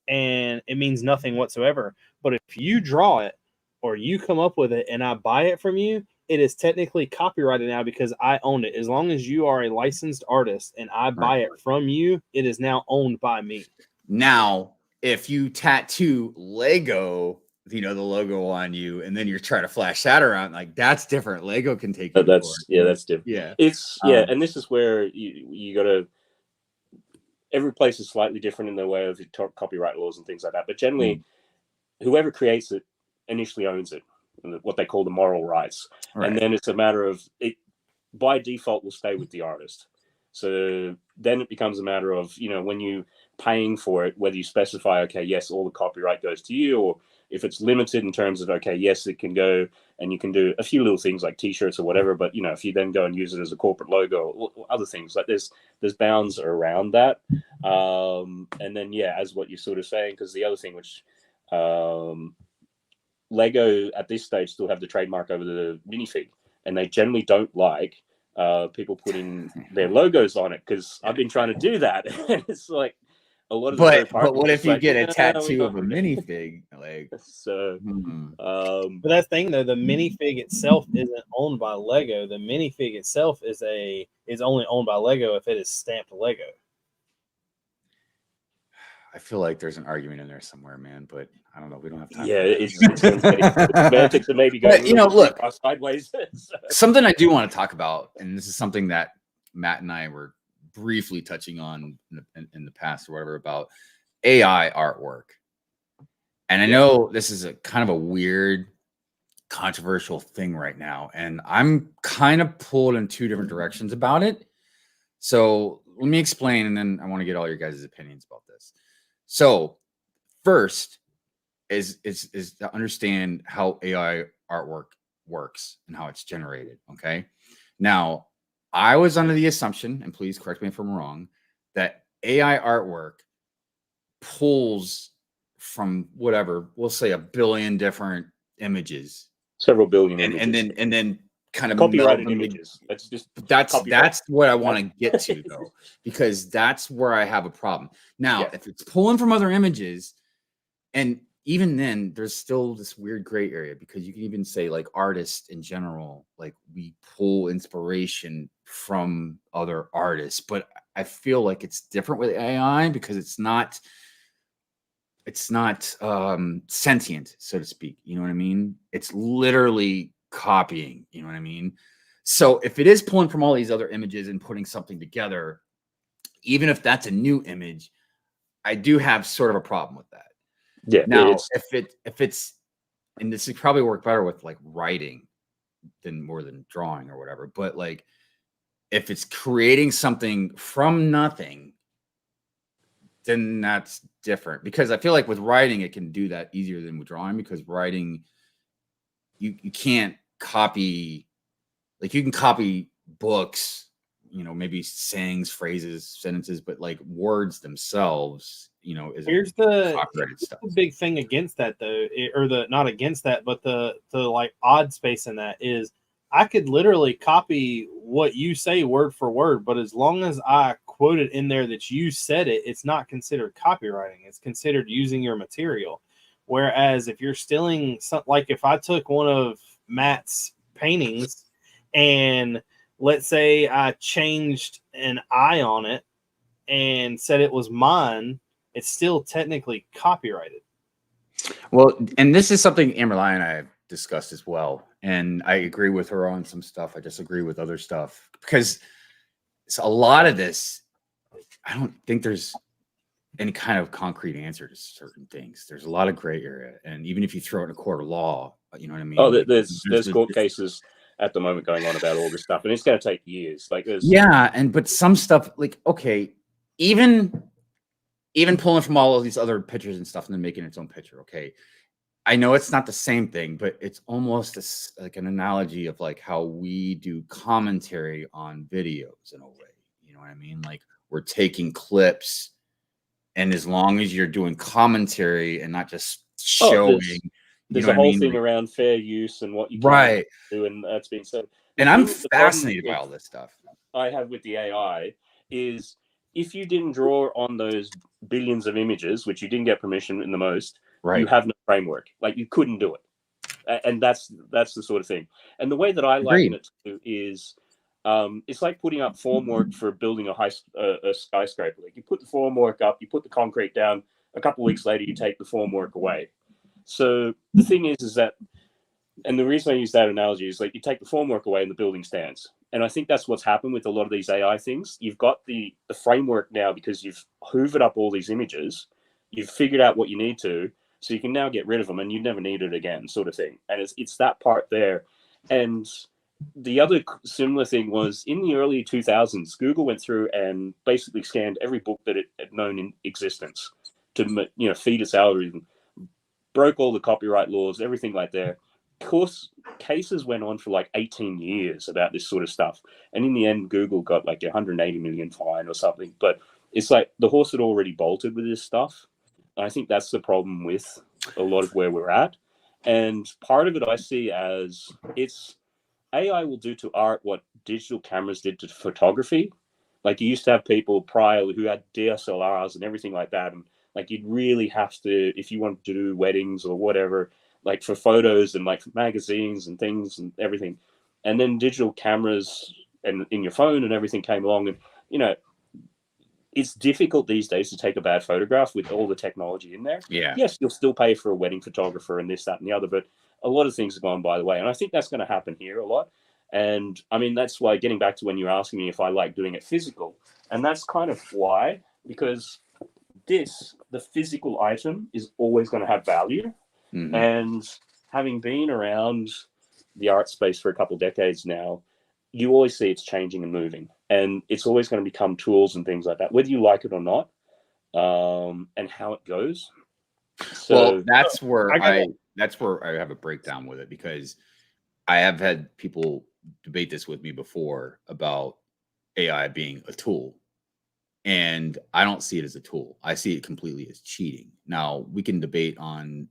and it means nothing whatsoever, but if you draw it or you come up with it and I buy it from you, it is technically copyrighted now because I own it. As long as you are a licensed artist and I buy it from you, it is now owned by me.
Now, if you tattoo Lego, the logo on you, and then you're trying to flash that around, like that's different. Lego can take you.
That's different.
Yeah,
it's and this is where you got to. Every place is slightly different in the way of copyright laws and things like that. But generally, whoever creates it initially owns it, what they call the moral rights. Right. And then it's a matter of it, by default, will stay with the artist. So then it becomes a matter of, when you paying for it, whether you specify, okay, yes, all the copyright goes to you, or if it's limited in terms of, okay, yes, it can go and you can do a few little things like T-shirts or whatever. But, if you then go and use it as a corporate logo or other things, like there's bounds around that. And then, as what you're sort of saying, because the other thing which Lego at this stage still have the trademark over the minifig, and they generally don't like people putting their logos on it, because I've been trying to do that. And it's like, a lot of
but what if you get a tattoo of a minifig? Like,
so, but that's the thing though, the minifig itself isn't owned by Lego. The minifig itself is only owned by Lego if it is stamped Lego.
I feel like there's an argument in there somewhere, man, but I don't know. We don't have time.
Yeah, it's semantics and maybe going.
Look,
sideways.
Something I do want to talk about, and this is something that Matt and I were briefly touching on in the past or whatever, about AI artwork. And I know this is a kind of a weird, controversial thing right now, and I'm kind of pulled in two different directions about it. So let me explain, and then I want to get all your guys' opinions about this. So first is to understand how AI artwork works and how it's generated. Okay. Now, I was under the assumption, and please correct me if I'm wrong, that AI artwork pulls from whatever, we'll say a billion different images,
several billion images,
and then kind of
copyrighted images.
That's what I want to get to, though, because that's where I have a problem. Now, if it's pulling from other images, and even then, there's still this weird gray area, because you can even say, like, artists in general, like, we pull inspiration from other artists, but I feel like it's different with AI because it's not sentient, so to speak. You know what I mean? It's literally copying. You know what I mean? So if it is pulling from all these other images and putting something together, even if that's a new image, I do have sort of a problem with that.
Yeah.
Now, if it's, and this would probably work better with like writing than more than drawing or whatever, but like if it's creating something from nothing, then that's different, because I feel like with writing it can do that easier than with drawing, because writing you can't copy, like you can copy books, maybe sayings, phrases, sentences, but like words themselves,
here's the big thing against that though, not against that, but the like odd space in that is I could literally copy what you say word for word, but as long as I quote it in there that you said it, it's not considered copywriting. It's considered using your material. Whereas if you're stealing, like if I took one of Matt's paintings and let's say I changed an eye on it and said it was mine, it's still technically copyrighted.
Well, and this is something Amberly and I have discussed as well. And I agree with her on some stuff. I disagree with other stuff, because it's a lot of this, I don't think there's any kind of concrete answer to certain things. There's a lot of gray area. And even if you throw it in a court of law, you know what I mean?
Oh, there's court cases at the moment going on about all this stuff, and it's going to take years. Like
but some stuff, like, okay, even pulling from all of these other pictures and stuff and then making its own picture. Okay. I know it's not the same thing, but it's almost like an analogy of like how we do commentary on videos in a way. You know what I mean? Like we're taking clips And as long as you're doing commentary and not just
Oh,
showing,
there's
you know
a
what I
whole
mean?
thing
Like,
around fair use and what you can
right.
do, and that's been said.
And I'm
The problem
fascinated by
with-
all this stuff.
I have with the AI is if you didn't draw on those billions of images, which you didn't get permission in the most,
Right.
you have no framework. Like you couldn't do it, and that's the sort of thing. And the way that I liken it to is, it's like putting up formwork for building a skyscraper. Like you put the formwork up, you put the concrete down. A couple of weeks later, you take the formwork away. So the thing is that, and the reason I use that analogy is like you take the formwork away and the building stands. And I think that's what's happened with a lot of these AI things. You've got the framework now because you've hoovered up all these images. You've figured out what you need to, so you can now get rid of them and you never need it again, sort of thing. And it's that part there. And the other similar thing was in the early 2000s, Google went through and basically scanned every book that it had known in existence to feed its algorithm, broke all the copyright laws, everything like that. Of course, cases went on for like 18 years about this sort of stuff. And in the end, Google got like 180 million fine or something. But it's like the horse had already bolted with this stuff. And I think that's the problem with a lot of where we're at. And part of it I see as it's AI will do to art what digital cameras did to photography. Like you used to have people prior who had DSLRs and everything like that. And like you'd really have to, if you wanted to do weddings or whatever, like for photos and like for magazines and things and everything. And then digital cameras and in your phone and everything came along. And, it's difficult these days to take a bad photograph with all the technology in there.
Yeah.
Yes, you'll still pay for a wedding photographer and this, that, and the other, but a lot of things have gone by the way. And I think that's going to happen here a lot. And I mean, that's why getting back to when you were asking me if I like doing it physical, and that's kind of why, because the physical item is always going to have value.
Mhm.
And having been around the art space for a couple of decades now, you always see it's changing and moving. And it's always going to become tools and things like that, whether you like it or not, and how it goes. So,
Well, that's where
I
I have a breakdown with it, because I have had people debate this with me before about AI being a tool. And I don't see it as a tool. I see it completely as cheating. Now, we can debate on,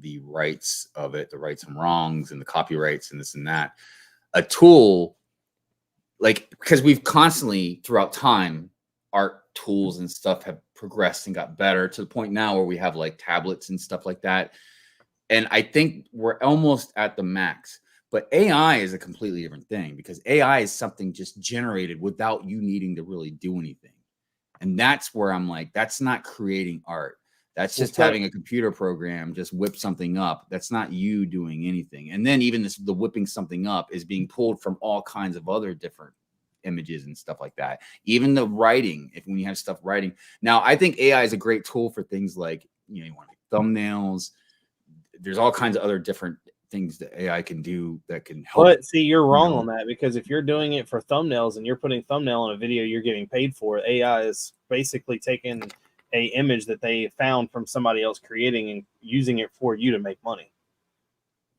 the rights of it, the rights and wrongs and the copyrights and this and that. A tool, like, because we've constantly throughout time, art tools and stuff have progressed and got better to the point now where we have like tablets and stuff like that. And I think we're almost at the max. But AI is a completely different thing, because AI is something just generated without you needing to really do anything. And that's where I'm like, that's not creating art. That's just having a computer program just whip something up. That's not you doing anything. And then even the whipping something up is being pulled from all kinds of other different images and stuff like that. Even the writing, when you have stuff writing. Now, I think AI is a great tool for things like, you want to make thumbnails. There's all kinds of other different things that AI can do that can help.
But see, you're wrong on that, because if you're doing it for thumbnails and you're putting thumbnail on a video you're getting paid for, AI is basically taking a image that they found from somebody else creating and using it for you to make money.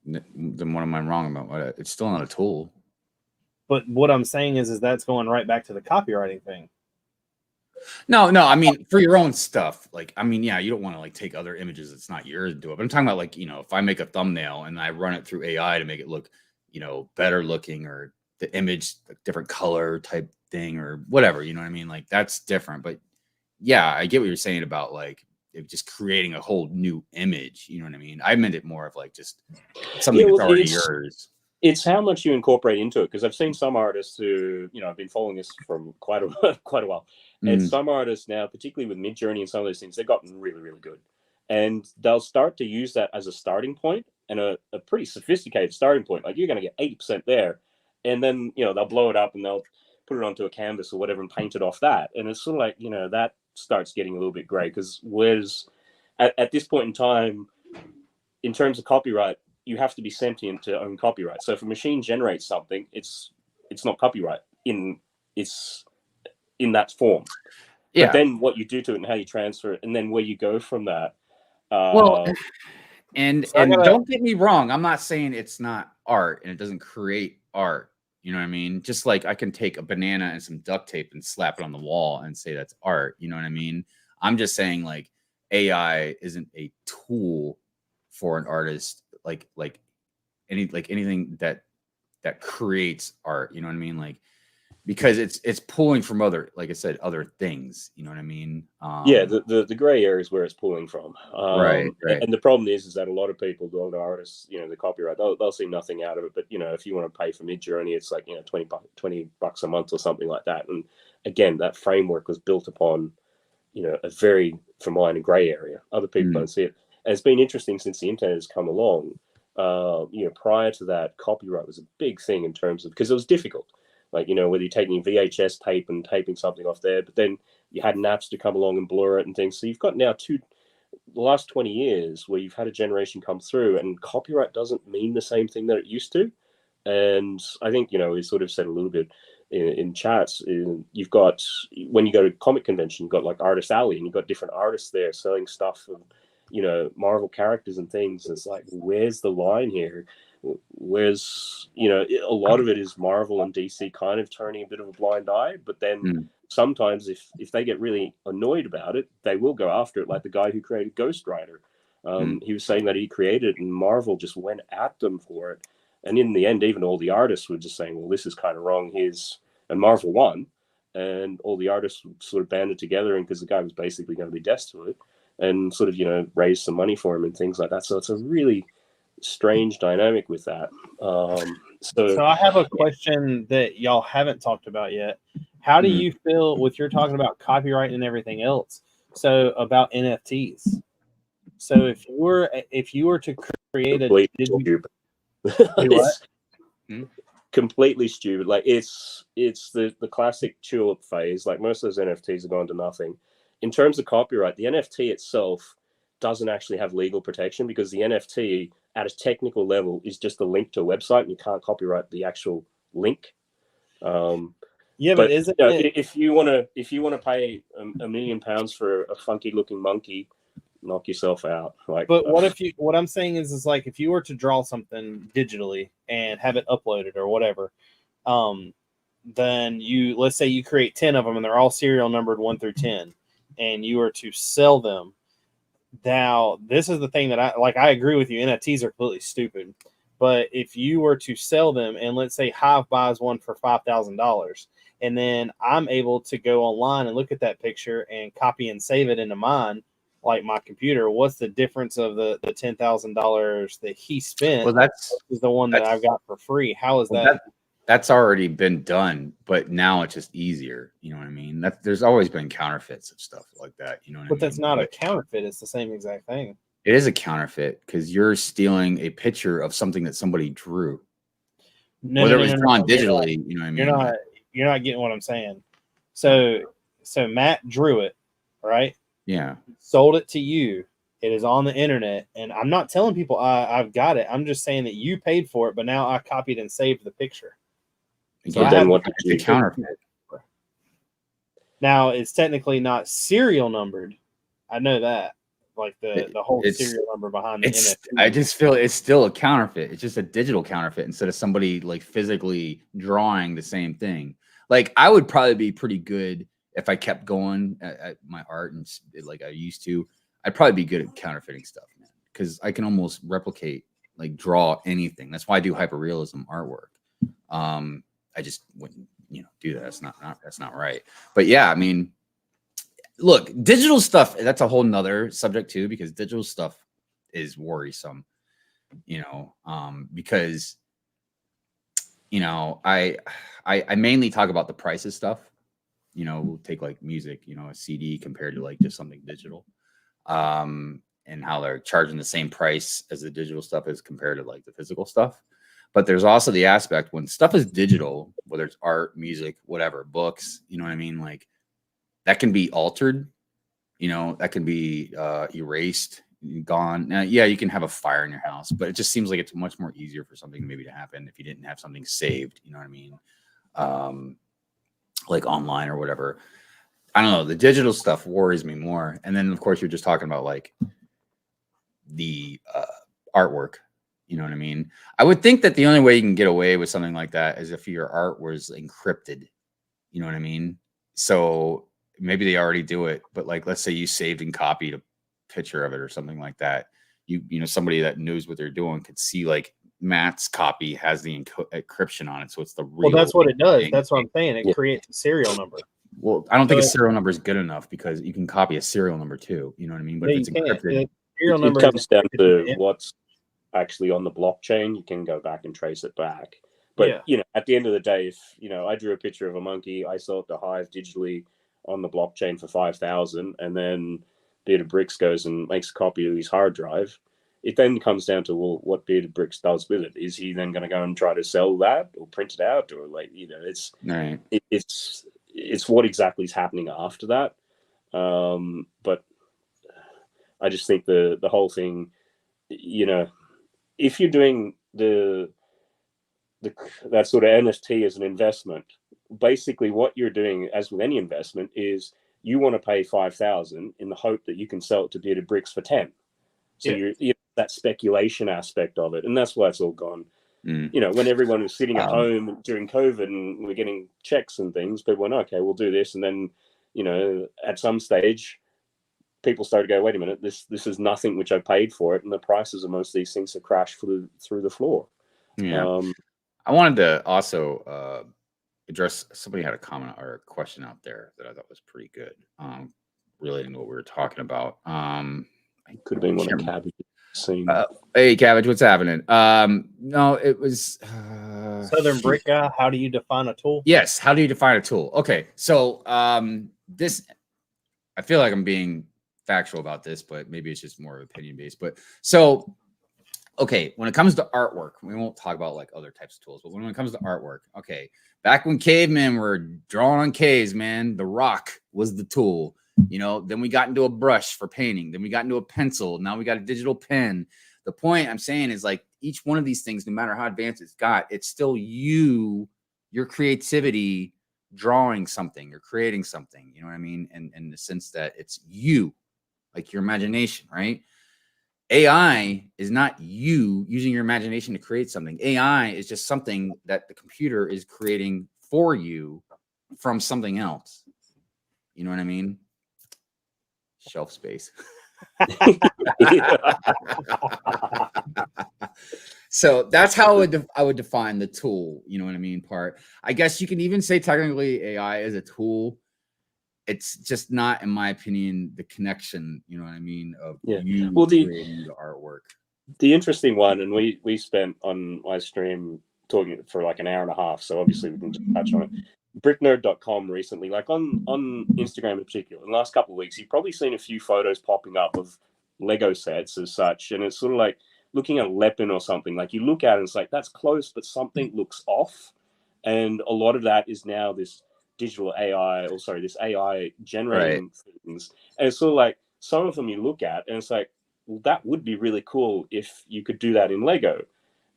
Then what am I wrong about? It's still not a tool.
But what I'm saying is that's going right back to the copywriting thing.
No, I mean, for your own stuff, like, I mean, yeah, you don't want to like take other images that's not yours and do it. But I'm talking about like, if I make a thumbnail and I run it through AI to make it look, better looking, or the image, like different color type thing or whatever, you know what I mean? Like that's different. But yeah, I get what you're saying about like it just creating a whole new image. You know what I mean? I meant it more of like just something that's already yours.
It's how much you incorporate into it, because I've seen some artists who, I've been following this from quite a while. And some artists now, particularly with Midjourney and some of those things, they've gotten really, really good. And they'll start to use that as a starting point, and a pretty sophisticated starting point. Like you're going to get 80% there. And then, they'll blow it up and they'll put it onto a canvas or whatever and paint it off that. And it's sort of like, that starts getting a little bit gray, because at this point in time, in terms of copyright, you have to be sentient to own copyright. So if a machine generates something, it's not copyright it's in that form. Yeah. But then what you do to it and how you transfer it, and then where you go from that.
And don't get me wrong, I'm not saying it's not art and it doesn't create art. You know what I mean? Just like I can take a banana and some duct tape and slap it on the wall and say that's art. You know what I mean? I'm just saying like AI isn't a tool for an artist like anything that creates art, you know what I mean? Like, because it's pulling from other, like I said, other things, you know what I mean?
Yeah, the gray area is where it's pulling from.
Right.
And the problem is that a lot of people, a lot of artists, the copyright, they'll see nothing out of it. But if you want to pay for Midjourney, it's like $20 a month or something like that. And again, that framework was built upon a very, for mine, a gray area. Other people don't see it. And it's been interesting since the internet has come along. Prior to that, copyright was a big thing in terms of, because it was difficult. Like, whether you're taking VHS tape and taping something off there, but then you had Napster come along and blur it and things. So you've got now the last 20 years where you've had a generation come through, and copyright doesn't mean the same thing that it used to. And I think, we sort of said a little bit in chats, you've got, when you go to comic convention, you've got like Artist Alley, and you've got different artists there selling stuff and, Marvel characters and things. It's like, where's the line here? Where's, a lot of it is Marvel and DC kind of turning a bit of a blind eye, but then sometimes if they get really annoyed about it, they will go after it. Like the guy who created Ghost Rider, he was saying that he created it and Marvel just went at them for it. And in the end, even all the artists were just saying, well, this is kind of wrong. And Marvel won, and all the artists sort of banded together, and because the guy was basically going to be destitute, and sort of, raise some money for him and things like that. So it's a really strange dynamic with that.
So I have a question that y'all haven't talked about yet. How do you feel with you're talking about copyright and everything else? So about NFTs. So if you were to create
completely stupid. Like it's the classic tulip phase. Like most of those NFTs have gone to nothing. In terms of copyright, the NFT itself doesn't actually have legal protection because the NFT at a technical level is just a link to a website and you can't copyright the actual link.
But isn't
if you want to pay £1 million for a funky looking monkey, knock yourself out.
But what I'm saying is like if you were to draw something digitally and have it uploaded or whatever, then let's say you create 10 of them and they're all serial numbered 1 through 10, and you are to sell them. Now, this is the thing that I agree with you. NFTs are completely stupid. But if you were to sell them, and let's say Hive buys one for $5,000, and then I'm able to go online and look at that picture and copy and save it into mine, like my computer, what's the difference of the $10,000 that he spent?
Well, that's
the one that I've got for free. How is that?
That's already been done, but now it's just easier. You know what I mean? There's always been counterfeits of stuff like that. You know what I mean?
But that's not a counterfeit. It's the same exact thing.
It is a counterfeit because you're stealing a picture of something that somebody drew. Whether it was drawn digitally, you know what I mean?
You're not getting what I'm saying. So Matt drew it, right?
Yeah.
Sold it to you. It is on the internet, and I'm not telling people I've got it. I'm just saying that you paid for it, but now I copied and saved the picture.
So then what did you counterfeit?
Now it's technically not serial numbered. I know that. Like the whole serial number behind the NFT.
I just feel it's still a counterfeit. It's just a digital counterfeit instead of somebody like physically drawing the same thing. Like I would probably be pretty good if I kept going at my art and like I used to. I'd probably be good at counterfeiting stuff, man, because I can almost replicate, like draw anything. That's why I do hyperrealism artwork. I just wouldn't, do that. That's not right. But yeah, I mean, look, digital stuff, that's a whole nother subject too, because digital stuff is worrisome, because, I mainly talk about the prices stuff, we'll take like music, a CD compared to like just something digital, and how they're charging the same price as the digital stuff is compared to like the physical stuff. But there's also the aspect when stuff is digital, whether it's art, music, whatever, books, you know what I mean? Like that can be altered, that can be erased, gone. Now, yeah, you can have a fire in your house, but it just seems like it's much more easier for something maybe to happen if you didn't have something saved, you know what I mean? Like online or whatever. I don't know. The digital stuff worries me more. And then, of course, you're just talking about like the artwork. You know what I mean? I would think that the only way you can get away with something like that is if your art was encrypted. You know what I mean? So maybe they already do it, but like, let's say you saved and copied a picture of it or something like that. You know, somebody that knows what they're doing could see like Matt's copy has the encryption on it, so it's the real.
Well, that's what it does.
thing.
That's what I'm saying. It
Yeah.
creates a serial number.
Well, I don't think a
So-
serial number is good enough because you can copy a serial number too. You know what I mean? But
Yeah,
if it's
you can't.
encrypted,
The serial
It
number
comes
is
down
encrypted
to
in-
what's actually on the blockchain. You can go back and trace it back. But
Yeah.
you know, at the end of the day, if you know, I drew a picture of a monkey, I sold the Hive digitally on the blockchain for 5,000, and then Bearded Brix goes and makes a copy of his hard drive. It then comes down to, well, what Bearded Brix does with it. Is he then going to go and try to sell that or print it out, or like, you know,
right?
it's what exactly is happening after that. But I just think the whole thing, you know, if you're doing that sort of NFT as an investment, basically what you're doing, as with any investment, is you want to pay 5,000 in the hope that you can sell it to Bearded Brix for 10. So
Yeah.
you're that speculation aspect of it, and that's why it's all gone.
Mm.
You know, when everyone was sitting at home during COVID and we're getting checks and things, people went, okay, we'll do this, and then, you know, at some stage, people started to go, wait a minute, this is nothing which I paid for it, and the prices of most of these things have crashed through the floor.
Yeah. I wanted to also address, somebody had a comment or a question out there that I thought was pretty good, relating to what we were talking about.
Could have been one of Cabbage's scene.
Hey, Cabbage, what's happening? No, it was
Southern Brick guy. How do you define a tool?
Yes. How do you define a tool? Okay, so this, I feel like I'm being factual about this, but maybe it's just more opinion based. But so, okay, when it comes to artwork, we won't talk about like other types of tools, but when it comes to artwork, okay, back when cavemen were drawing on caves, man, the rock was the tool. You know, then we got into a brush for painting. Then we got into a pencil. Now we got a digital pen. The point I'm saying is, like, each one of these things, no matter how advanced it's got, it's still you, your creativity, drawing something or creating something. You know what I mean? And in the sense that it's you, like your imagination, right? AI is not you using your imagination to create something. AI is just something that the computer is creating for you from something else. You know what I mean? Shelf space. So that's how I would define the tool. You know what I mean? Part. I guess you can even say technically AI is a tool. It's just not, in my opinion, the connection. You know what I mean? Of you creating the artwork.
The interesting one, and we spent on my stream talking for like an hour and a half. So obviously we can just touch on it. Bricknerd.com recently, like on Instagram in particular, in the last couple of weeks, you've probably seen a few photos popping up of Lego sets as such, and it's sort of like looking at a Lepin or something. Like you look at it and it's like, that's close, but something looks off. And a lot of that is now this digital AI, or sorry, this AI generating things. And it's sort of like, some of them you look at and it's like, well, that would be really cool if you could do that in Lego.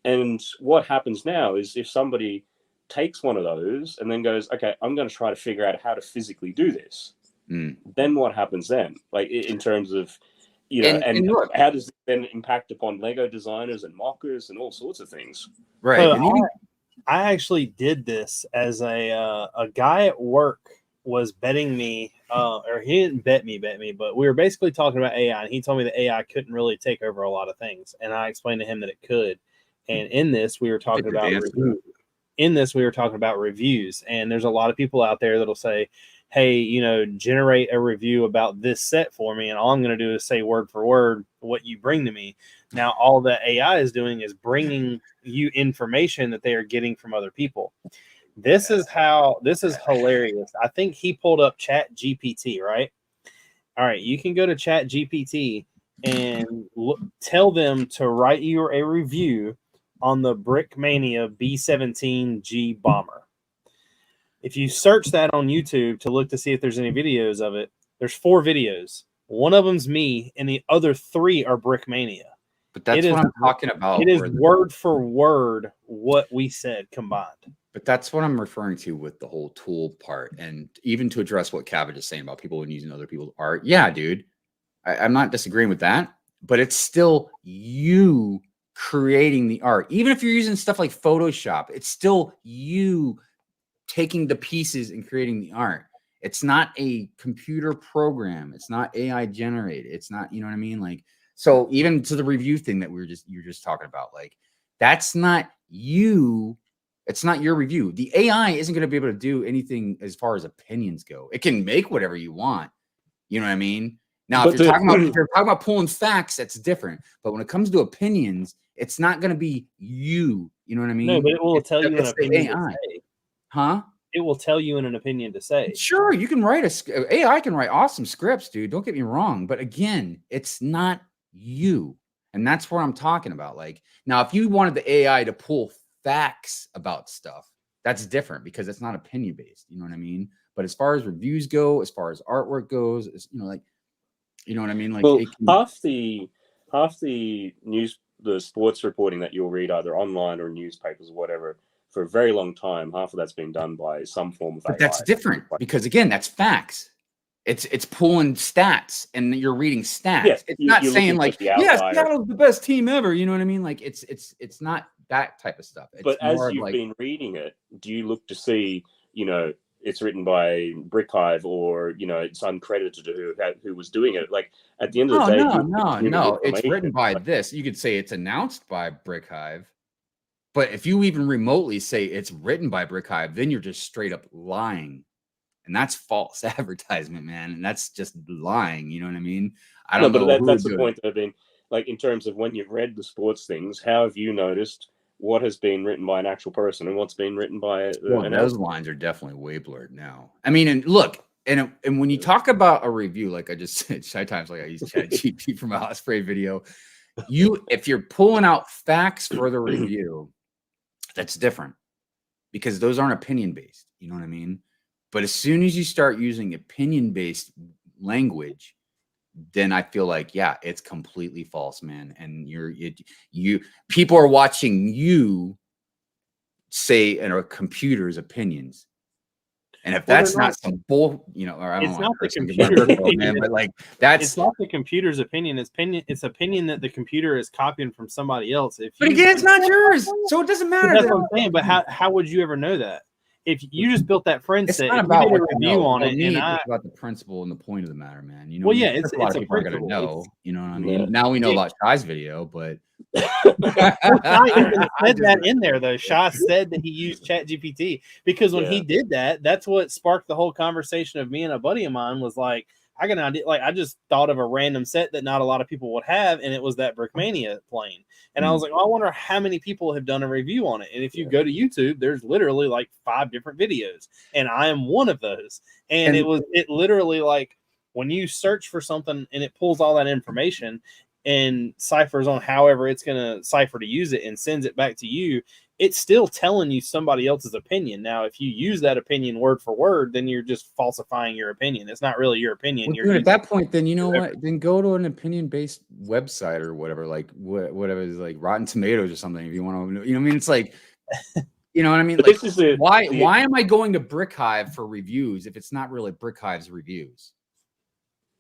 And what happens now is if somebody takes one of those and then goes, okay, I'm going to try to figure out how to physically do this. Then what happens then? Like in terms of, you know, and how does it then impact upon Lego designers and mockers and all sorts of things?
Right.
So I actually did this as a guy at work was betting me, or he didn't bet me, but we were basically talking about AI, and he told me that AI couldn't really take over a lot of things, and I explained to him that it could. And in this, we were talking about reviews, and there's a lot of people out there that'll say, hey, you know, generate a review about this set for me, and all I'm going to do is say word for word what you bring to me. Now, all that AI is doing is bringing you information that they are getting from other people. This is hilarious. I think he pulled up Chat GPT, right? All right, you can go to Chat GPT and tell them to write you a review on the Brickmania B-17G bomber. If you search that on YouTube to look to see if there's any videos of it, there's 4 videos. One of them's me, and the other 3 are Brickmania.
But that's what I'm talking about.
It is word for word what we said combined.
But that's what I'm referring to with the whole tool part. And even to address what Cabbage is saying about people using other people's art. Yeah, dude, I'm not disagreeing with that, but it's still you creating the art. Even if you're using stuff like Photoshop, it's still you taking the pieces and creating the art. It's not a computer program. It's not AI generated. It's not, you know what I mean? Like, so even to the review thing that you're just talking about, like, that's not you. It's not your review. The AI isn't going to be able to do anything as far as opinions go. It can make whatever you want. You know what I mean? Now, if you're talking about pulling facts, that's different. But when it comes to opinions, it's not going to be you. You know what I mean?
No, but it will tell you an opinion to
AI.
say.
Huh?
It will tell you in an opinion to say.
Sure, you can write AI can write awesome scripts, dude. Don't get me wrong. But again, it's not you. And that's what I'm talking about. Like, now, if you wanted the AI to pull facts about stuff, that's different because it's not opinion based. You know what I mean? But as far as reviews go, as far as artwork goes, you know, like, you know what I mean? Like,
well, half the sports reporting that you'll read either online or newspapers or whatever, for a very long time, half of that's been done by some form of AI.
But that's different because, again, that's facts. It's pulling stats and you're reading stats.
Yes,
it's not saying like, yeah, Seattle's the best team ever. You know what I mean? Like, it's not that type of stuff. It's
but as you've
like,
been reading it, do you look to see, you know, it's written by Brick Hive, or, you know, it's uncredited who was doing it? Like, at the end of the day,
no, it's written by this. You could say it's announced by Brick Hive. But if you even remotely say it's written by Brick Hive, then you're just straight up lying. And that's false advertisement, man. And that's just lying. You know what I mean? I don't know.
But that's the point that I've been, like, in terms of when you've read the sports things, how have you noticed what has been written by an actual person and what's been written by
those lines are definitely way blurred now. I mean, and look, and when you talk about a review, like I just said, Shy Times, like I used ChatGPT from a Osprey video, if you're pulling out facts for the review, that's different because those aren't opinion based. You know what I mean? But as soon as you start using opinion based language, then I feel like, yeah, it's completely false, man. And people are watching you say in a computer's opinions. And if that's not some bull, you know, or I don't
it's
know,
not the computer's opinion,
but like it's
not the computer's opinion. It's opinion that the computer is copying from somebody else.
But again, it's not yours, so it doesn't matter.
That's what I'm saying. But how would you ever know that? If you just built that friend set,
not about
you did a review on it,
and it's about the principle and the point of the matter, man. You know,
well, yeah,
it's a lot of people are gonna know. You know what I mean?
Yeah.
Now we know about Shy's video, but
Shy even said that in there though. Shy said that he used ChatGPT because when he did that, that's what sparked the whole conversation of me and a buddy of mine was like, I got an idea. Like, I just thought of a random set that not a lot of people would have, and it was that Brickmania plane. And I was like, well, I wonder how many people have done a review on it. And if you go to YouTube, there's literally like 5 different videos, and I am one of those. And it literally, like, when you search for something and it pulls all that information and ciphers on however it's going to cipher to use it and sends it back to you, it's still telling you somebody else's opinion. Now, if you use that opinion word for word, then you're just falsifying your opinion. It's not really your opinion.
Well, dude, at that point, then you know what? Then go to an opinion-based website or whatever, like whatever is like Rotten Tomatoes or something. If you want to, you know what I mean? It's like, you know what I mean? Like, why am I going to Brick Hive for reviews if it's not really Brick Hive's reviews?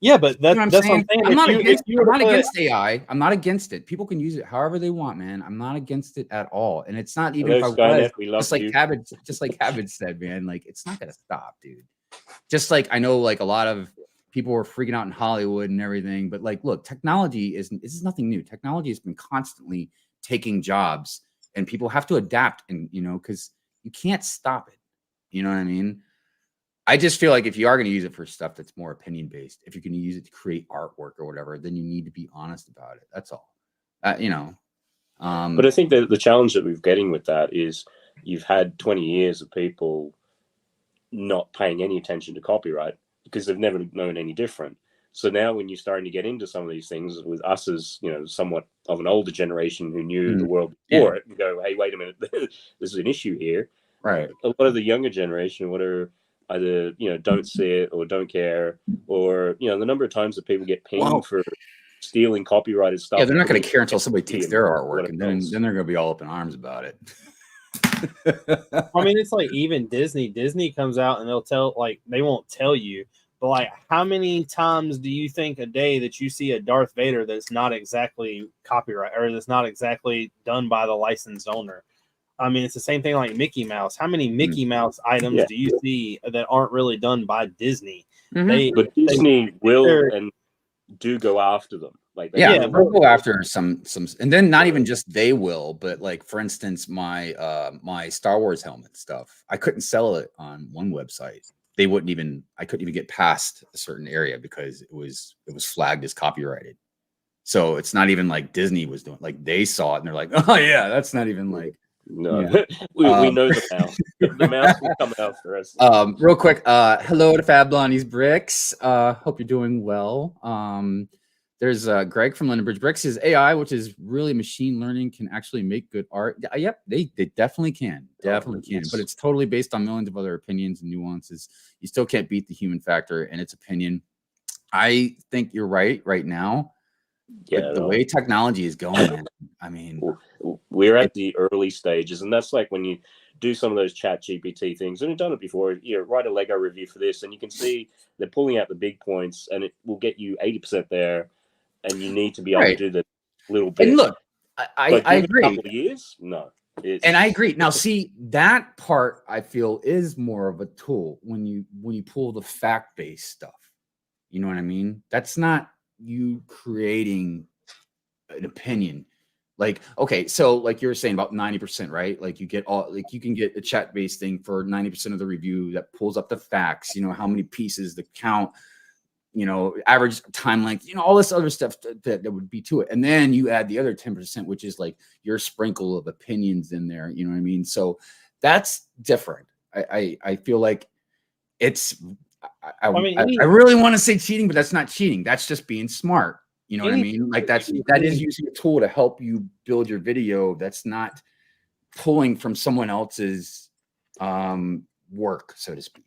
Yeah, but that's what I'm saying.
I'm not against AI. I'm not against it. People can use it however they want, man. I'm not against it at all. And it's not even if I was, just like Cabbage said, man, like it's not gonna stop, dude. Just like I know, like a lot of people were freaking out in Hollywood and everything, but like, look, technology this is nothing new. Technology has been constantly taking jobs, and people have to adapt, and you know, because you can't stop it. You know what I mean? I just feel like if you are going to use it for stuff that's more opinion based, if you're going to use it to create artwork or whatever, then you need to be honest about it. That's all. You know.
But I think that the challenge that we're getting with that is you've had 20 years of people not paying any attention to copyright because they've never known any different. So now when you're starting to get into some of these things with us as, you know, somewhat of an older generation who knew the world before it, and go, hey, wait a minute, this is an issue here.
Right.
A lot of the younger generation, whatever, either, you know, don't see it or don't care, or, you know, the number of times that people get pinged for stealing copyrighted stuff.
Yeah, they're not going to care until somebody takes their artwork, and then they're going to be all up in arms about it.
I mean, it's like even Disney comes out and they'll tell, like, they won't tell you, but like, how many times do you think a day that you see a Darth Vader that's not exactly copyright or that's not exactly done by the licensed owner? I mean, it's the same thing like Mickey Mouse. How many Mickey Mouse items
Yeah.
do you see that aren't really done by Disney?
Mhm.
But Disney will and do go after them. Like,
Yeah,
Yeah,
they'll go after some, and then not even just they will, but like for instance, my my Star Wars helmet stuff, I couldn't sell it on one website. They wouldn't even, I couldn't even get past a certain area because it was flagged as copyrighted. So it's not even like Disney was doing, like they saw it and they're like, oh yeah, that's not even like,
no,
yeah.
we know the mouse. The mouse will come after us.
Real quick, hello to Fab Blondie's Bricks. Hope you're doing well. There's Greg from Bearded Brix. His AI, which is really machine learning, can actually make good art. Yep, they definitely can. Definitely can. But it's totally based on millions of other opinions and nuances. You still can't beat the human factor and its opinion. I think you're right now.
Yeah,
But the way technology is going, man, I mean,
we're at the early stages, and that's like when you do some of those chat GPT things, and you've done it before. You know, write a Lego review for this, and you can see they're pulling out the big points, and it will get you 80% there, and you need to be able to do the little bit.
And look, I agree.
A couple of years, no.
And I agree. Now, see, that part I feel is more of a tool when you pull the fact-based stuff. You know what I mean? That's not you creating an opinion. Like, okay, so like you were saying about 90%, right? Like you get all, like you can get a chat-based thing for 90% of the review that pulls up the facts, you know, how many pieces, the count, you know, average time length, you know, all this other stuff that would be to it. And then you add the other 10%, which is like your sprinkle of opinions in there. You know what I mean? So that's different. I feel like it's, I really want to say cheating, but that's not cheating. That's just being smart. You know what I mean? Like that is using a tool to help you build your video. That's not pulling from someone else's work, so to speak.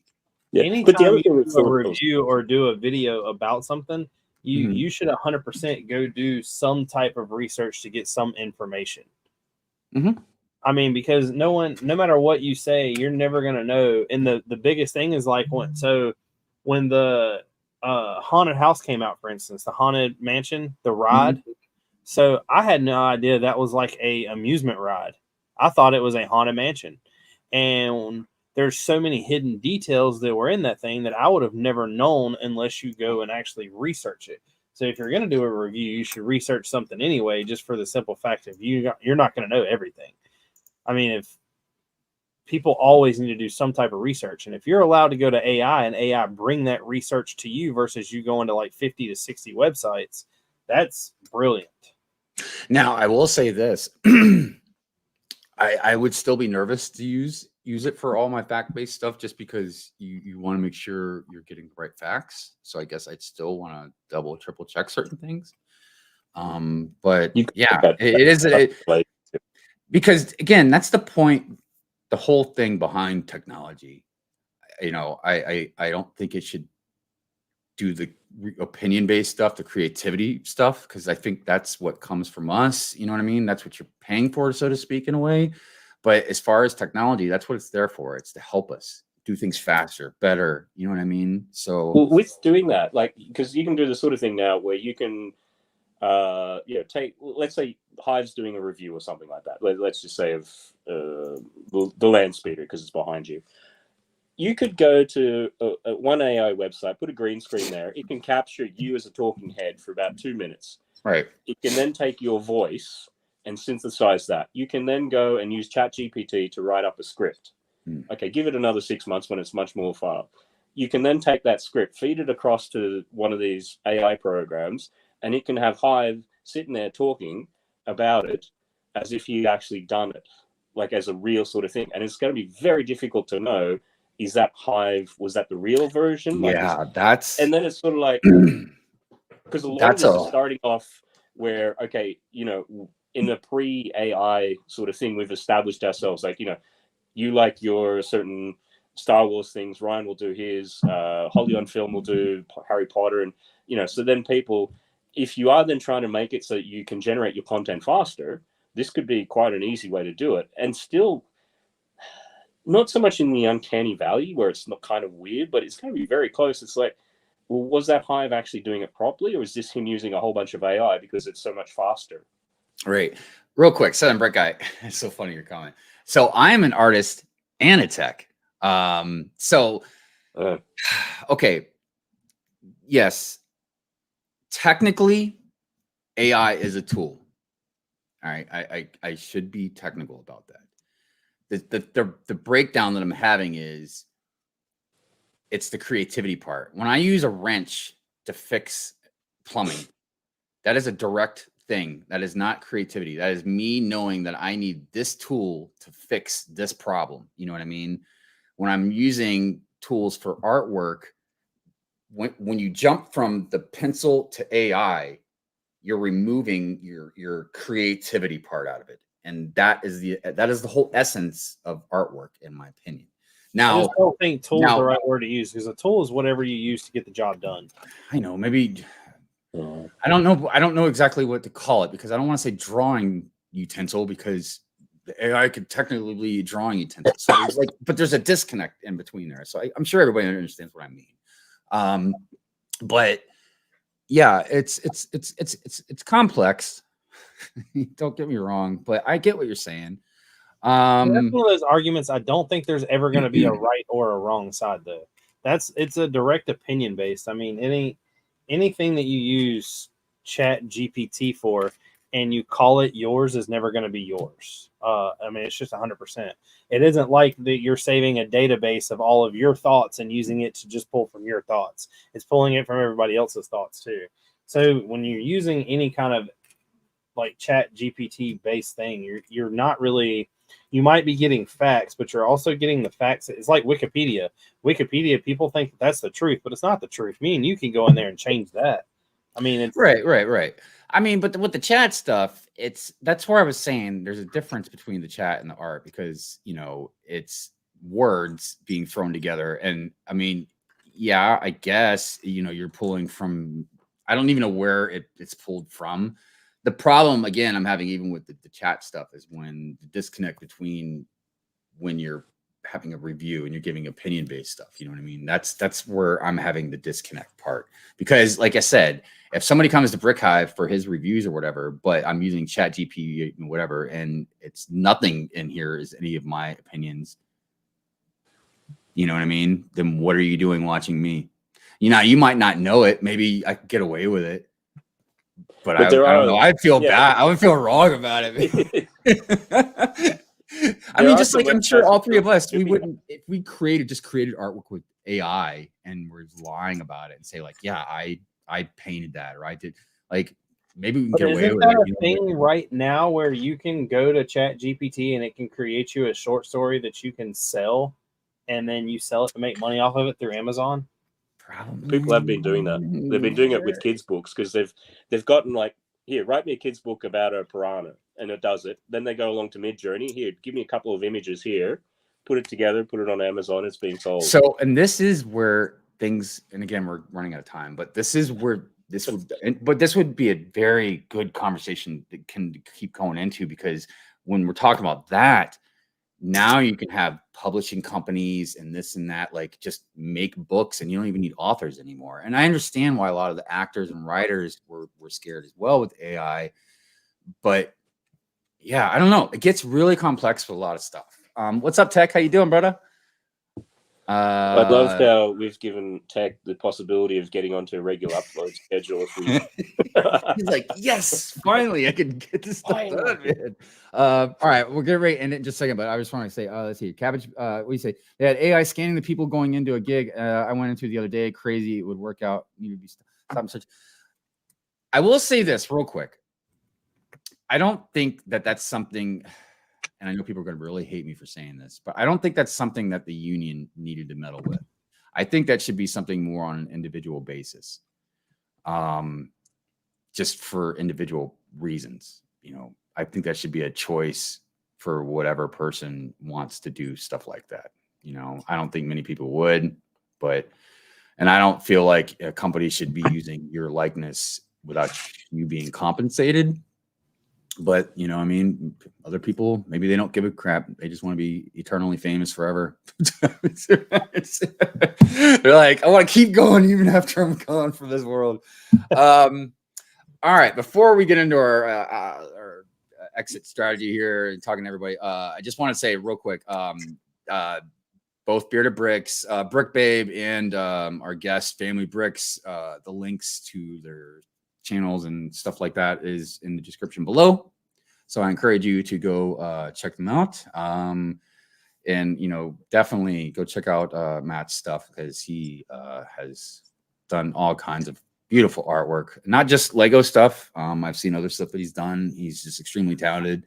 Yeah.
Anytime you do a review or do a video about something, you should 100% go do some type of research to get some information. I mean, because no matter what you say, you're never gonna know. And the biggest thing is like when the haunted house came out, for instance, the haunted mansion, the ride. So I had no idea that was like a amusement ride. I thought it was a haunted mansion, and there's so many hidden details that were in that thing that I would have never known unless you go and actually research it. So if you're going to do a review, you should research something anyway, just for the simple fact of you're not going to know everything. I mean, if people always need to do some type of research, and if you're allowed to go to AI and AI bring that research to you versus you going to like 50 to 60 websites, that's brilliant.
Now, I will say this. I would still be nervous to use it for all my fact-based stuff just because you want to make sure you're getting the right facts. So I guess I'd still want to double, triple check certain things. But yeah, it is because again, that's the point, the whole thing behind technology. You know, I don't think it should do the opinion-based stuff, the creativity stuff, because I think that's what comes from us. You know what I mean? That's what you're paying for, so to speak, in a way. But as far as technology, that's what it's there for. It's to help us do things faster, better. You know what I mean? So
with doing that, like, because you can do the sort of thing now where you can, take, let's say Hive's doing a review or something like that. Let's just say of the land speeder because it's behind you. You could go to one AI website, put a green screen there. It can capture you as a talking head for about 2 minutes.
Right.
It can then take your voice and synthesize that. You can then go and use ChatGPT to write up a script. Okay, give it another 6 months when it's much more file. You can then take that script, feed it across to one of these AI programs, and it can have Hive sitting there talking about it as if you'd actually done it, like as a real sort of thing. And it's going to be very difficult to know, is that Hive, was that the real version?
Yeah, that's...
And then it's sort of like, because a lot of this is starting off where, okay, you know, in the pre-AI sort of thing, we've established ourselves, like, you know, you like your certain Star Wars things, Ryan will do his, Holly on Film will do Harry Potter, and, you know, so then people, if you are then trying to make it so that you can generate your content faster, this could be quite an easy way to do it, and still not so much in the uncanny valley where it's not kind of weird, but it's going to be very close. It's like, well, was that Hive actually doing it properly, or is this him using a whole bunch of AI because it's so much faster?
Right. Real quick, Southern Brick Guy. It's so funny your comment. So I'm an artist and a tech. So okay, yes, technically, AI is a tool. All right, I should be technical about that. The breakdown that I'm having is it's the creativity part. When I use a wrench to fix plumbing, that is a direct thing. That is not creativity. That is me knowing that I need this tool to fix this problem. You know what I mean? When I'm using tools for artwork, when you jump from the pencil to AI, you're removing your creativity part out of it, and that is the whole essence of artwork, in my opinion. Now,
I just don't think tool is the right word to use, because a tool is whatever you use to get the job done.
I know, maybe I don't know. I don't know exactly what to call it, because I don't want to say drawing utensil, because the AI could technically be a drawing utensil. So there's but there's a disconnect in between there. So I'm sure everybody understands what I mean. But yeah, it's complex. Don't get me wrong, but I get what you're saying.
That's one of those arguments. I don't think there's ever going to be a right or a wrong side, though. It's a direct opinion based. I mean, anything that you use Chat GPT for and you call it yours is never going to be yours. I mean, it's just 100%. It isn't like that you're saving a database of all of your thoughts and using it to just pull from your thoughts. It's pulling it from everybody else's thoughts too. So when you're using any kind of like Chat GPT based thing, you're not really, you might be getting facts, but you're also getting the facts. It's like Wikipedia. Wikipedia, people think that's the truth, but it's not the truth. Me and you can go in there and change that. I mean, it's
right. I mean, but with the chat stuff, that's where I was saying there's a difference between the chat and the art, because it's words being thrown together. And I mean, yeah, I guess you're pulling from, I don't even know where it's pulled from. The problem, again, I'm having even with the chat stuff is when the disconnect between when you're having a review and you're giving opinion-based stuff. You know what I mean? That's where I'm having the disconnect part. Because like I said, if somebody comes to Brick Hive for his reviews or whatever, but I'm using Chat GPT and whatever, and it's nothing in here is any of my opinions, you know what I mean? Then what are you doing watching me? You might not know it. Maybe I could get away with it. But I don't know. I'd feel bad. I would feel wrong about it. I mean, just like I'm sure all three of us, we wouldn't, if we just created artwork with AI and we're lying about it and say like, yeah, I painted that, or I did, like, maybe we can get away with it.
Isn't that a thing right now where you can go to Chat GPT and it can create you a short story that you can sell, and then you sell it to make money off of it through Amazon?
Probably.
People have been doing that. They've been doing it with kids' books, because they've gotten like, here, write me a kid's book about a piranha, and it does it. Then they go along to Midjourney. Here, give me a couple of images here, put it together, put it on Amazon. It's being sold.
So, and this is where things, and again, we're running out of time, but this is where this would be a very good conversation that can keep going into, because when we're talking about that, now you can have publishing companies and this and that, like, just make books, and you don't even need authors anymore. And I understand why a lot of the actors and writers were scared as well with AI. But yeah, I don't know. It gets really complex with a lot of stuff. What's up, Tech? How you doing, brother?
I love how we've given Tech the possibility of getting onto a regular upload schedule. If we...
He's like, yes, finally, I can get this stuff done, man. All right, we're getting ready to end it in just a second, but I just want to say, let's see, Cabbage, what do you say? They had AI scanning the people going into a gig I went into the other day. Crazy, it would work out. Need to be stop such. I will say this real quick. I don't think that that's something, and I know people are going to really hate me for saying this, but I don't think that's something that the union needed to meddle with. I think that should be something more on an individual basis, just for individual reasons. I think that should be a choice for whatever person wants to do stuff like that. I don't think many people would, and I don't feel like a company should be using your likeness without you being compensated. But, I mean, other people, maybe they don't give a crap. They just want to be eternally famous forever. They're like, I want to keep going even after I'm gone from this world. All right. Before we get into our exit strategy here and talking to everybody. I just want to say real quick, both Bearded Brix, Brick Babe, and our guest Family Bricks, the links to their channels and stuff like that is in the description below. So I encourage you to go check them out. And, you know, definitely go check out Matt's stuff because he has done all kinds of beautiful artwork, not just Lego stuff. I've seen other stuff that he's done. He's just extremely talented.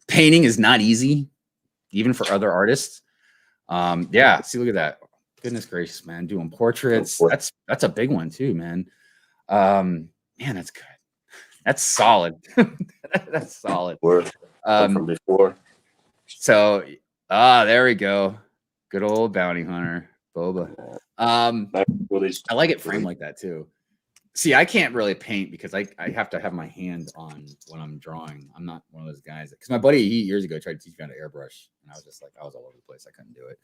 Painting is not easy, even for other artists. Yeah, see, look at that. Goodness gracious, man. Doing portraits. That's a big one too, man. Man, that's good. That's solid. That's solid.
From before.
So, there we go. Good old bounty hunter, Boba. I like it framed like that too. See, I can't really paint because I have to have my hand on when I'm drawing. I'm not one of those guys because my buddy years ago tried to teach me how to airbrush, and I was just like, I was all over the place. I couldn't do it.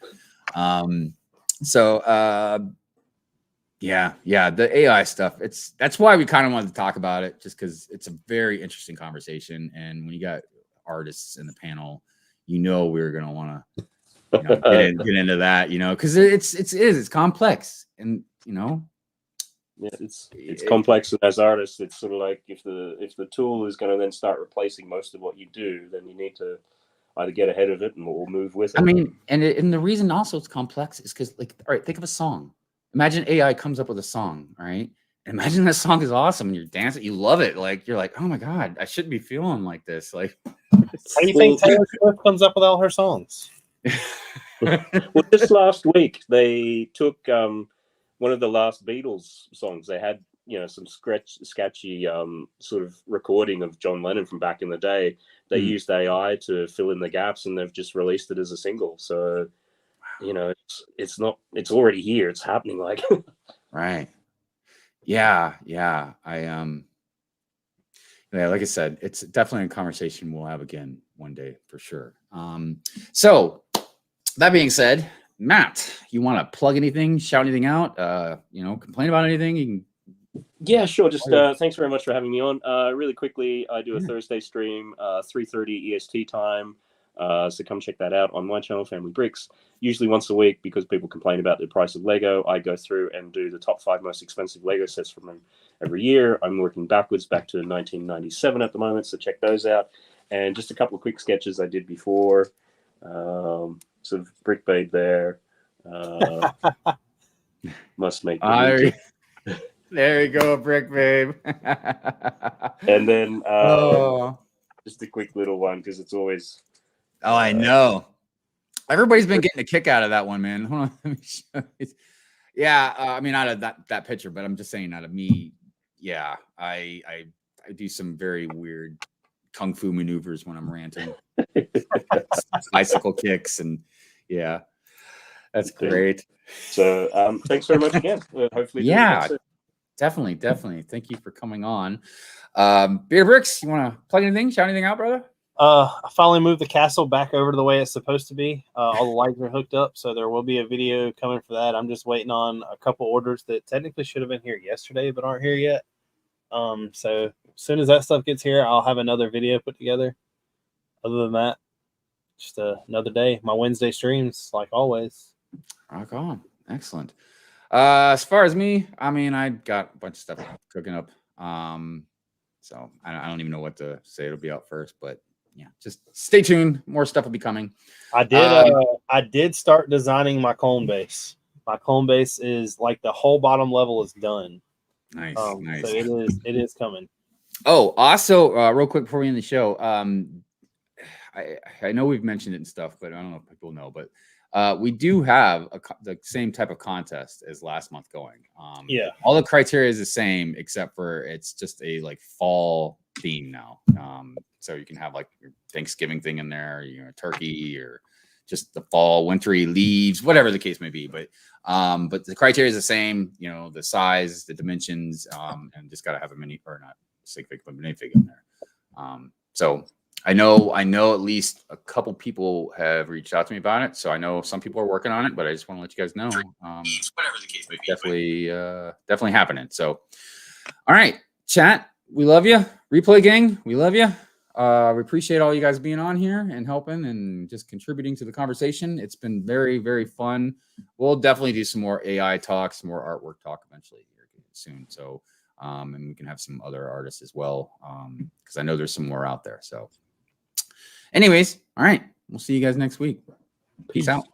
Yeah, the AI stuff. That's why we kind of wanted to talk about it, just because it's a very interesting conversation. And when you got artists in the panel, you know we're gonna want to get into that, because it's complex, and
yeah, it's complex. And as artists, it's sort of like if the tool is going to then start replacing most of what you do, then you need to either get ahead of it or move with it.
I mean, and the reason also it's complex is because, like, all right, think of a song. Imagine AI comes up with a song, right? Imagine that song is awesome and you're dancing, you love it. Like, you're like, oh my God, I shouldn't be feeling like this. Like,
how do you think Taylor Swift comes up with all her songs?
Well, just last week they took one of the last Beatles songs. They had some sketchy sort of recording of John Lennon from back in the day. They used AI to fill in the gaps, and they've just released it as a single. So it's already here. It's happening. Like
right. Yeah. Like I said, it's definitely a conversation we'll have again one day for sure. So that being said, Matt, you want to plug anything, shout anything out, complain about anything? You can.
Yeah, sure. Just thanks very much for having me on. Really quickly, I do a Thursday stream, 3:30 EST time. So come check that out on my channel, Family Bricks. Usually once a week, because people complain about the price of Lego, I go through and do the top 5 most expensive Lego sets from them every year. I'm working backwards back to 1997 at the moment, so check those out. And just a couple of quick sketches I did before. Sort of Brick Babe there. Must make
there you go, Brick Babe.
And then just a quick little one, because it's always
I know everybody's been getting a kick out of that one, man. Hold on, let me show you. Yeah, I mean, out of that picture, but I'm just saying, out of me, yeah, I do some very weird kung fu maneuvers when I'm ranting. Bicycle kicks, and yeah, that's great.
So thanks very much again. Hopefully,
yeah, definitely. Thank you for coming on. Bearded Brix, you want to plug anything, shout anything out, brother?
I finally moved the castle back over to the way it's supposed to be. All the lights are hooked up, so there will be a video coming for that. I'm just waiting on a couple orders that technically should have been here yesterday but aren't here yet. So as soon as that stuff gets here, I'll have another video put together. Other than that, just another day. My Wednesday streams, like always.
Rock on. Excellent. As far as me, I mean, I got a bunch of stuff cooking up. So I don't even know what to say. It'll be out first, but yeah, just stay tuned. More stuff will be coming.
I did start designing my clone base. My clone base is like the whole bottom level is done.
Nice.
So it is coming.
Oh, also, real quick before we end the show, I know we've mentioned it and stuff, but I don't know if people know, but we do have the same type of contest as last month going.
Yeah,
all the criteria is the same, except for it's just a like fall theme now. So you can have like your Thanksgiving thing in there, turkey, or just the fall wintry leaves, whatever the case may be. But the criteria is the same, the size, the dimensions, and just got to have a mini, or not stick figure, but minifig in there. So I know at least a couple people have reached out to me about it. So I know some people are working on it, but I just want to let you guys know. Whatever the case may be, definitely happening. So, all right, chat, we love you. Replay gang, we love you. We appreciate all you guys being on here and helping and just contributing to the conversation. It's been very, very fun. We'll definitely do some more AI talk, some more artwork talk eventually here soon. So, and we can have some other artists as well, because I know there's some more out there. So, anyways, all right, we'll see you guys next week. Peace out.